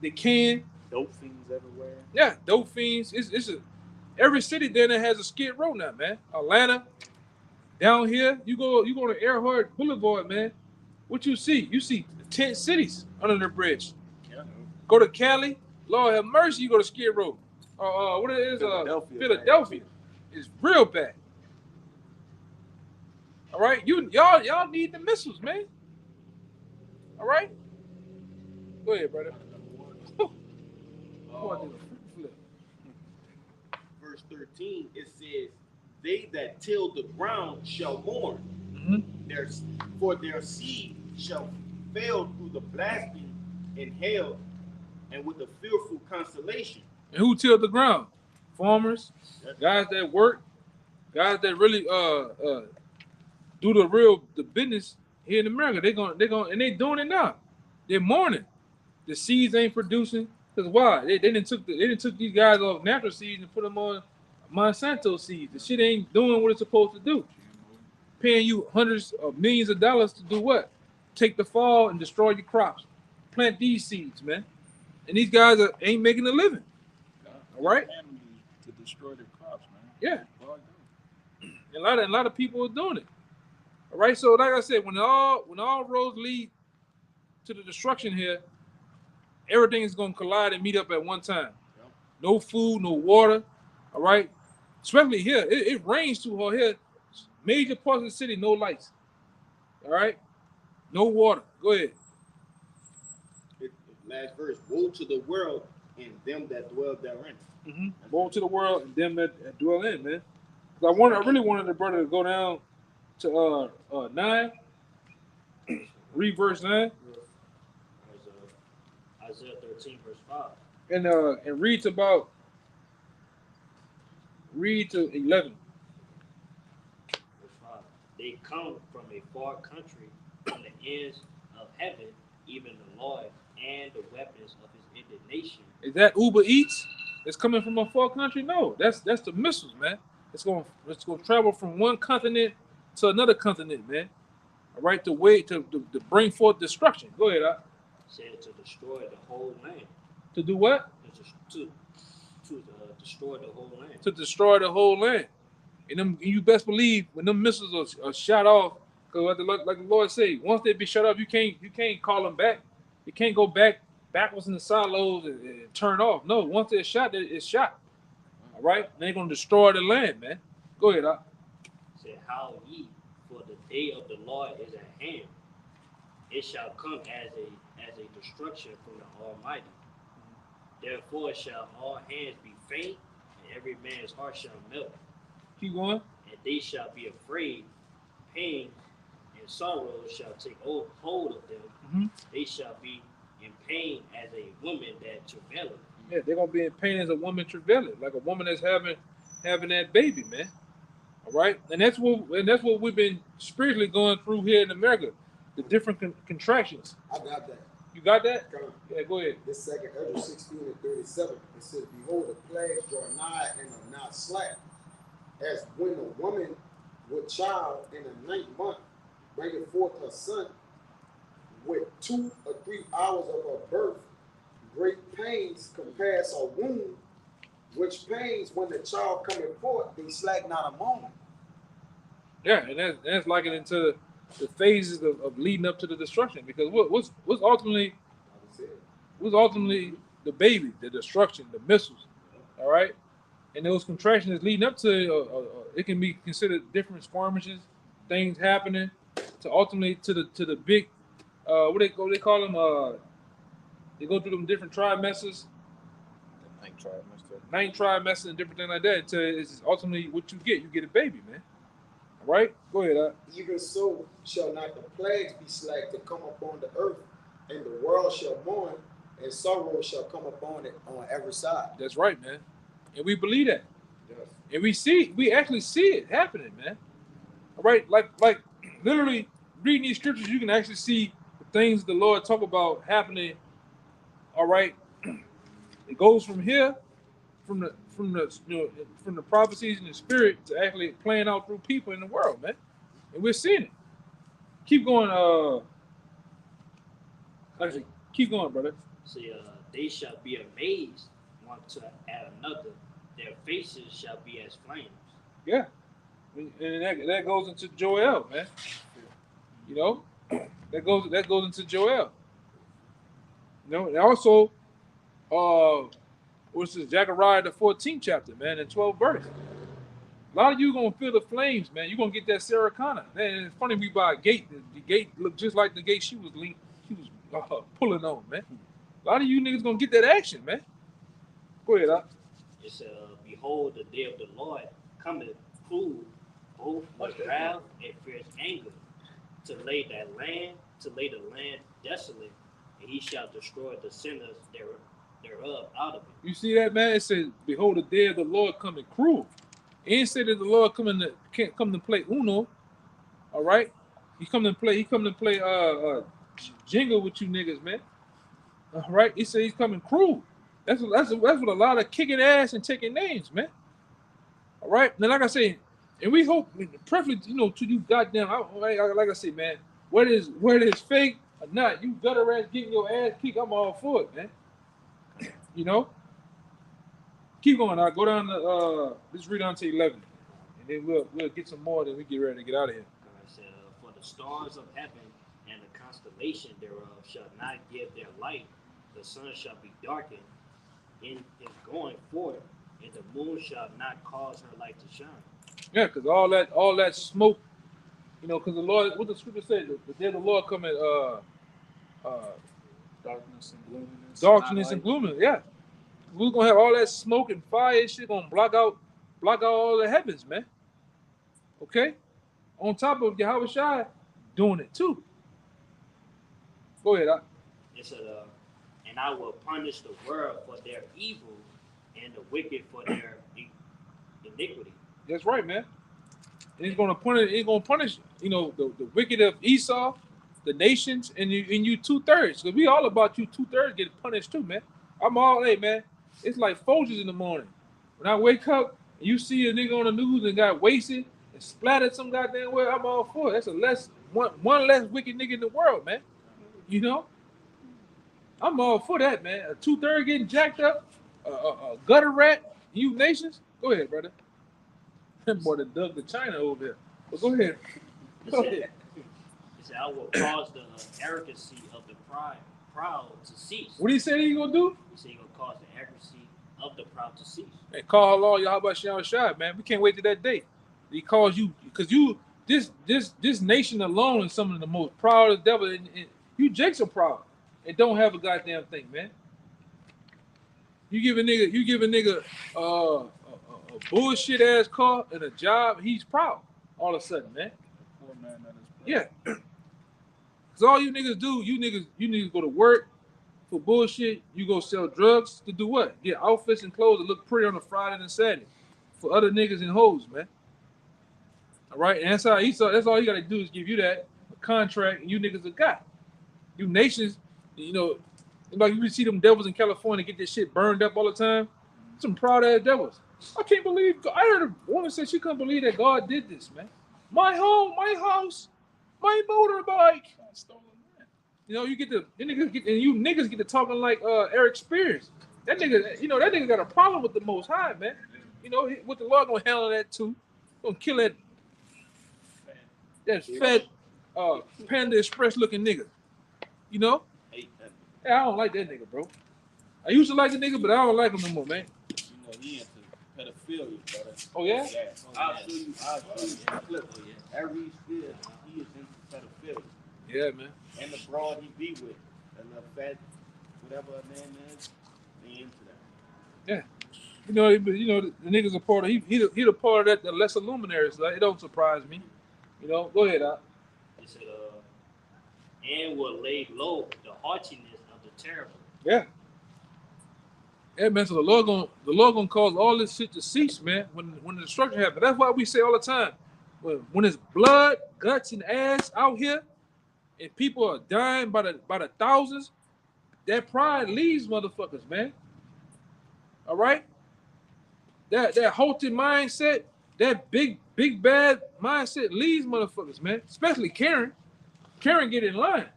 decaying. Dope fiends everywhere. Yeah, dope fiends. Every city down there has a skid row now, man. Atlanta, down here, you go to Earhart Boulevard, man. What you see? You see tent cities under the bridge. Yeah. Go to Cali, Lord have mercy, you go to Skid Row. What it is? Philadelphia. It's real bad. All right, y'all need the missiles, man. All right, go ahead, brother. Verse 13, it says, "They that till the ground shall mourn, for their seed shall fail through the blasting and hail, and with a fearful consolation." And who tilled the ground? Farmers, guys that work, guys that really do the business here in America. They're going, and they doing it now. They're mourning. The seeds ain't producing. Cause why? They didn't took these guys off natural seeds and put them on Monsanto seeds. The shit ain't doing what it's supposed to do. Paying you hundreds of millions of dollars to do what? Take the fall and destroy your crops. Plant these seeds, man. And these guys ain't making a living. All right. To destroy their crops, man. Yeah. And a lot of people are doing it. All right. So like I said, when all roads lead to the destruction here, everything is going to collide and meet up at one time. No food, no water. All right. Especially here, it rains too hard here. Major parts of the city, no lights. All right. No water. Go ahead. Last verse: "Woe to the world and them that dwell therein." Woe to the world and them that dwell in, man. I really wanted the brother to go down to 9. Read verse 9. Isaiah 13, verse 5. And read to 11. Verse 5. They come from a far country, from the ends of heaven, even the Lord, and the weapons of his indignation. Is that Uber Eats? It's coming from a far country? No, that's the missiles, man. It's going to travel from one continent to another continent, man. All right, to bring forth destruction. Go ahead, Said to destroy the whole land. To do what? To destroy the whole land. To destroy the whole land. And you best believe when them missiles are shot off, because like the Lord say, once they be shut off, you can't call them back. You can't go backwards in the silos and turn off. No, once they're shot, it's shot. All right, they're gonna destroy the land, man. Go ahead, Said, "How ye, for the day of the Lord is at hand. It shall come as a destruction from the Almighty. Therefore shall all hands be faint, and every man's heart shall melt. Keep going. And they shall be afraid. Pain and sorrow shall take hold of them. They shall be in pain as a woman that travaileth." Yeah, they're gonna be in pain as a woman travailing, like a woman that's having that baby, man. All right, and that's what we've been spiritually going through here in America, the different contractions. I got that. You got that? Yeah, go ahead. This 2 Ezra 16 and 37, it says, "Behold, the plagues draw nigh and are not slack, as when a woman with child in the 9th month bringeth forth her son, with 2 or 3 hours of her birth, great pains compass her womb, which pains when the child cometh forth, they slack not a moment." Yeah, and that's likened into the phases of leading up to the destruction. Because what's ultimately the baby, the destruction, the missiles. All right, and those contractions leading up to it can be considered different skirmishes, things happening to ultimately to the big what they call them they go through them different trimesters. The 9th trimester and different things like that until it's ultimately what you get a baby, man. All right, go ahead. "Even so shall not the plagues be slack to come upon the earth, and the world shall mourn, and sorrow shall come upon it on every side." That's right, man. And we believe that. Yes. And we actually see it happening, man. All right, like literally reading these scriptures, you can actually see the things the Lord talk about happening. All right, it goes from here, from the prophecies in the spirit to actually playing out through people in the world, man. And we're seeing it. Keep going. Actually, keep going, brother. See, they shall be amazed one at another. Their faces shall be as flames. Yeah, and that goes into Joel, man. You know, that goes into Joel. You know, and also What's this? Zechariah the 14th chapter, man, and 12th verse. A lot of you gonna feel the flames, man. You gonna get that Saracana. Man, it's funny we buy a gate. The gate looked just like the gate she was pulling on, man. A lot of you niggas gonna get that action, man. Go ahead, Doc. It's behold, the day of the Lord cometh cruel, both with wrath and fierce anger, to lay the land desolate, and he shall destroy the sinners thereof out of it. You see that, man? It says, behold, the day of the Lord coming cruel. It ain't say that the Lord can't come to play Uno. All right? He come to play jingle with you niggas, man. All right? He said he's coming cruel. That's what a lot of kicking ass and taking names, man. All right? Now, like I say, and we hope, preferably, to you goddamn, like I say, man, whether it's fake or not, you gutter ass getting your ass kicked, I'm all for it, man. Keep going. I'll go down to let's read on to 11, and then we'll get some more. Then we get ready to get out of here. For the stars of heaven and the constellation thereof shall not give their light; the sun shall be darkened in his going forth, and the moon shall not cause her light to shine. Yeah, because all that smoke, because the Lord, what the scripture said, the day of the Lord coming, darkness and gloom. Yeah. We're gonna have all that smoke and fire and shit gonna block out all the heavens, man. Okay? On top of Yahweh Shai doing it too. Go ahead, It said, and I will punish the world for their evil and the wicked for their iniquity. That's right, man. And he's gonna punish the wicked of Esau, the nations, and you 2/3. Because we all about you 2/3 getting punished too, man. Hey, man. It's like Folgers in the morning. When I wake up and you see a nigga on the news and got wasted and splattered some goddamn way, I'm all for it. That's one less wicked nigga in the world, man. I'm all for that, man. A 2/3 getting jacked up, a gutter rat, you nations. Go ahead, brother. That boy that dug the China over there. But go ahead. It said, I will cause the arrogancy of the proud to cease. What do you say he gonna do? He said he gonna cause the arrogancy of the proud to cease. Hey, call Allah Yahweh Shai, man. We can't wait to that day. He calls you because this nation alone is some of the most proud of the devil, and you Jakes are proud and don't have a goddamn thing, man. You give a nigga a bullshit ass car and a job, he's proud all of a sudden, man. Poor man that is proud. Yeah. Cause all you niggas do, you niggas go to work for bullshit. You go sell drugs to do what? Get outfits and clothes that look pretty on a Friday and Saturday for other niggas and hoes, man. All right, and that's all he gotta do is give you that contract, and you niggas have got. You nations, like you see them devils in California get this shit burned up all the time. Some proud ass devils. I can't believe. I heard a woman say she couldn't believe that God did this, man. My home, my house, my motorbike. Stolen land. You niggas get to talking like Eric Spears. That nigga got a problem with the Most High, man. With the Lord gonna handle that too. Gonna kill that fat Panda Express looking nigga. Yeah, I don't like that nigga, bro. I used to like the nigga, but I don't like him no more, man. He into pedophilia, brother. Oh yeah? I'll show you a clip. Every Spears, he is into pedophilia. Yeah, man. And the broad he be with, and the fat, whatever her name is, they into that. Yeah. The niggas are part of he the part of that the lesser luminaries. Like, it don't surprise me. Go ahead, Al. It said, and will lay low the haughtiness of the terrible. Yeah. Yeah, man. So the Lord gonna cause all this shit to cease, man. When the destruction happens, that's why we say all the time, when it's blood, guts, and ass out here, and people are dying by the thousands, that pride leaves motherfuckers, man. All right. That halted mindset, that big bad mindset leaves motherfuckers, man. Especially Karen. Karen get in line.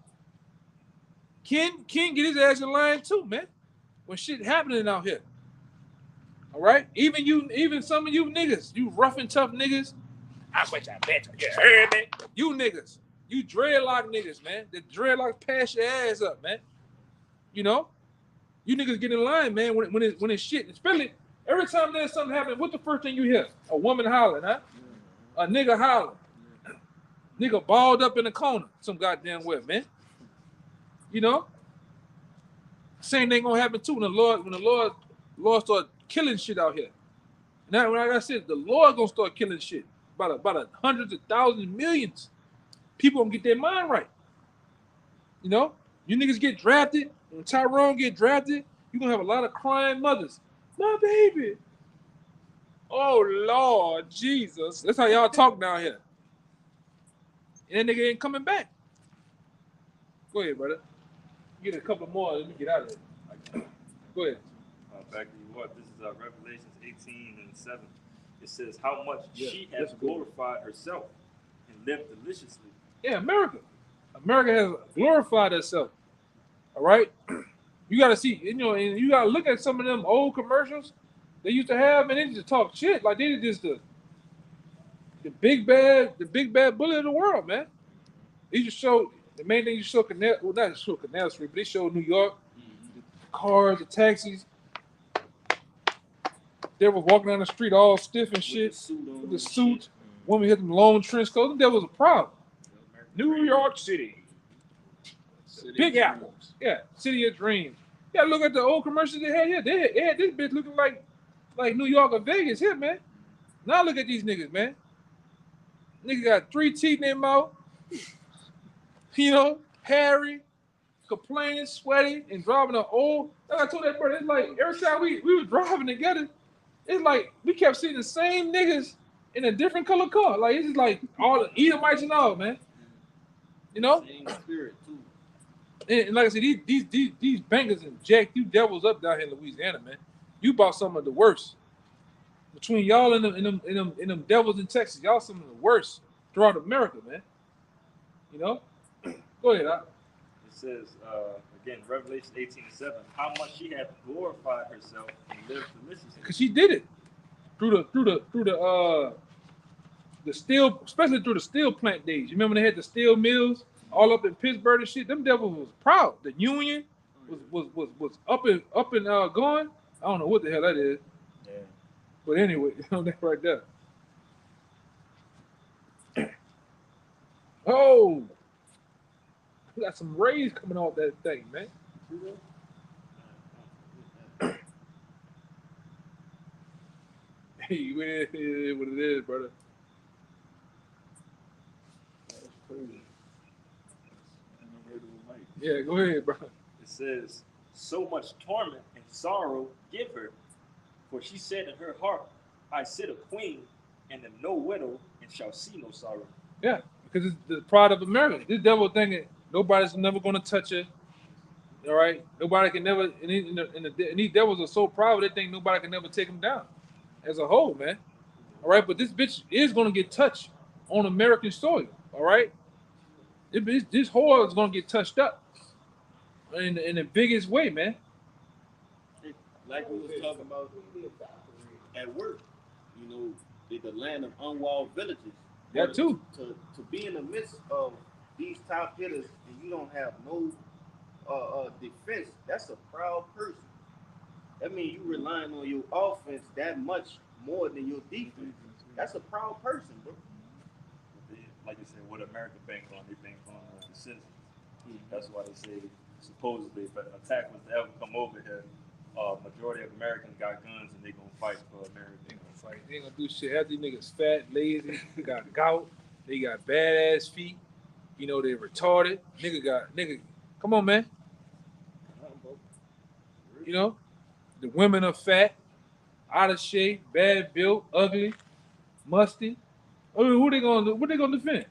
Ken get his ass in line too, man. When shit happening out here. All right? Even some of you niggas, you rough and tough niggas. I bet I bet you heard me. You niggas. You dreadlock niggas, man. The dreadlocks pass your ass up, man. You You niggas get in line, man. When it's shit, especially every time there's something happening, what's the first thing you hear? A woman hollering, huh? A nigga hollering. Nigga balled up in the corner, some goddamn way, man. You know? Same thing gonna happen too when the Lord start killing shit out here. Now, like I said, the Lord gonna start killing shit. About hundreds of thousands, millions. People gonna get their mind right. You know? You niggas get drafted, when Tyrone get drafted, you're gonna have a lot of crying mothers. My baby. Oh Lord Jesus. That's how y'all talk down here. And that nigga ain't coming back. Go ahead, brother. Get a couple more, let me get out of here. Go ahead. Back to you what? This is Revelations 18:7. It says how much she that's has good. glorified herself and lived deliciously. Yeah, America. America has glorified itself. All right? You gotta see, you know, and you gotta look at some of them old commercials they used to have, and they just talk shit. Like they just the big bad bully of the world, man. They just show the main thing you show not show Canal Street, but they show New York, the cars, the taxis. They were walking down the street all stiff and shit with the suit. Woman hit them long trench coats. That was a problem. New York City. Big apples. Yeah, City of Dreams. Yeah, look at the old commercials they had here. They had this bitch looking like New York or Vegas here, man. Now look at these niggas, man. Nigga got 3 teeth in their mouth. You know, hairy, complaining, sweaty, and driving an old. Like I told that brother, it's like every time we were driving together, it's like we kept seeing the same niggas in a different color car. Like it's just like all the Edomites and all, man. You know? Same spirit too. And like I said, these bankers and jack you devils up down here in Louisiana, man. You bought some of the worst. Between y'all and them devils in Texas, y'all some of the worst throughout America, man. You know? Go ahead, It says again, Revelation 18:7, how much she hath glorified herself and lived deliciously. because she did it through the steel, especially through the steel plant days. You remember they had the steel mills all up in Pittsburgh and shit. Them devils was proud. The Union was up and going. I don't know what the hell that is. Yeah. But anyway, that right there. Oh, we got some rays coming off that thing, man. Hey, it is what it is, brother. That's crazy. Yeah, go ahead, bro. It says, so much torment and sorrow give her, for she said in her heart, I sit a queen and am no widow and shall see no sorrow. Yeah, because it's the pride of America. This devil thinking nobody's never going to touch it. All right, nobody can never. And these devils are so proud they think nobody can never take them down, as a whole, man. All right, but this bitch is going to get touched on American soil. All right, this whore is going to get touched up in the biggest way, man. Like we was talking about at work, you know, the land of unwalled villages. That too. To be in the midst of these top hitters and you don't have no defense, that's a proud person. That means you relying on your offense that much more than your defense. That's a proud person, bro. Like you said, what America banks on, they bank on the citizens. That's why they say supposedly if an attack was to ever come over here, majority of Americans got guns and they gonna fight for America. They gonna fight. They ain't gonna do shit. Half these niggas fat, lazy, got gout. They got badass feet. You know they retarded. Nigga. Come on, man. You know, the women are fat, out of shape, bad built, ugly, musty. I mean, who they gonna do? What they gonna defend?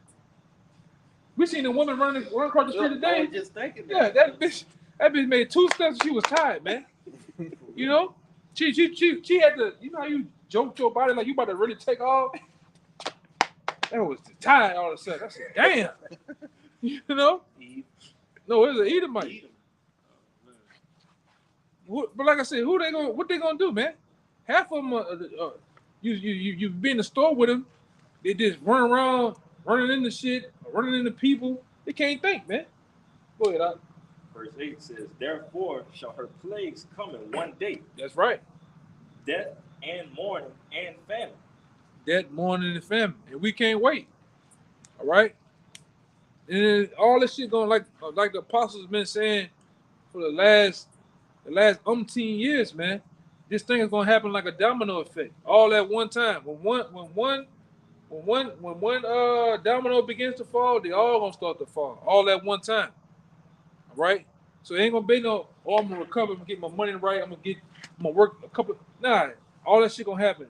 We seen a woman run across the street today. I was just thinking Yeah, that bitch made 2 steps and she was tired, man. You know? She had to, you know how you joke your body like you about to really take off? That was tired all of a sudden. I said, damn. You know? No, it was an Edomite. But like I said, what they gonna do, man? Half of them, you be in the store with them, they just run around, running into shit, running into people. They can't think, man. Go ahead, verse 8 says, "Therefore shall her plagues come in one day, That's right. death and mourning and famine." Death, mourning, and famine, and we can't wait. All right. And then all this shit going like the apostles been saying for the last umpteen years, man. This thing is gonna happen like a domino effect, all at one time. When one domino begins to fall, they all gonna start to fall, all at one time. All right. So it ain't gonna be no, oh, I'm gonna recover and get my money right. I'm gonna work a couple. Nah, all that shit gonna happen.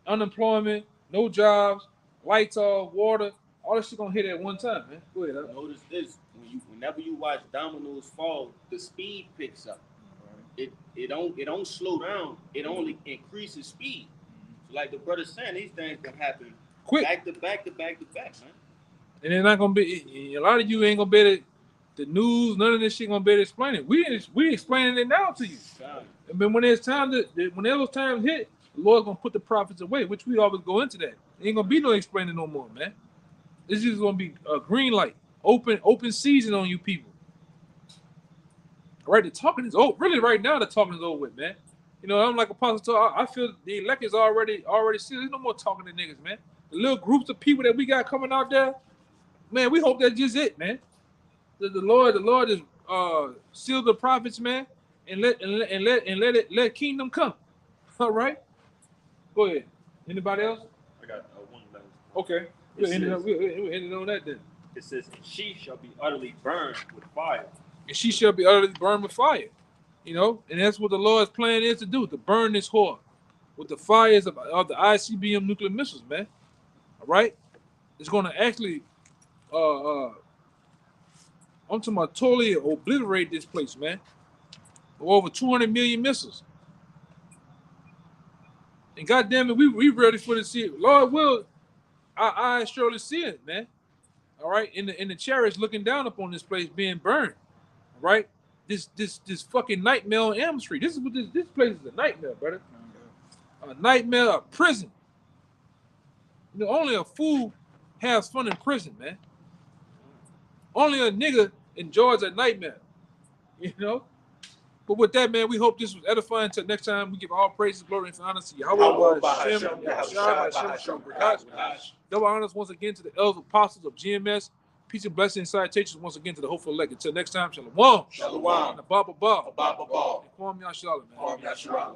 Unemployment, no jobs, lights off, water, all that shit gonna hit at one time, man. Go ahead. Notice this: whenever you watch dominoes fall, the speed picks up. It don't slow down. It only increases speed. So like the brother saying, these things can happen Quick. back to back, man. And they're not gonna be. A lot of you ain't gonna be able to, the news, none of this shit gonna be able to explain it. We explaining it now to you. But when it's time when those times hit, the Lord's gonna put the prophets away, which we always go into that. Ain't gonna be no explaining no more, man. This is gonna be a green light, open season on you people. All right, the talking is over. Really, right now the talking is over with, man. You know, I'm like Apostle talk. I feel the elect is already sealed. There's no more talking to niggas, man. The little groups of people that we got coming out there, man. We hope that's just it, man. The Lord is seal the prophets, man, and let kingdom come. All right, go ahead. Anybody else? I got one last. Okay, we'll end it on that then. It says, "And she shall be utterly burned with fire." And she shall be utterly burned with fire. You know, and that's what the Lord's plan is to do, to burn this whore with the fires of the ICBM nuclear missiles, man. All right, it's going to actually, I'm talking about totally obliterate this place, man. Over 200 million missiles. And goddamn it, we ready for to see it. Lord will, our eyes surely see it, man. All right, in the chariots looking down upon this place being burned. All right, this fucking nightmare on Elm Street. This is what this place is, a nightmare, brother. A nightmare, a prison. You know, only a fool has fun in prison, man. Only a nigga enjoys a nightmare. You know. But with that, man, we hope this was edifying. Until next time, we give all praises, glory, and honor to Yahweh. Double honors once again to the elders apostles of GMS. Peace and blessings, salutations once again to the hopeful elect. Until next time, shalom. Shalom. And Abba Ba. Abba Ba. And Kwame Yashala, man. Kwame Yashala.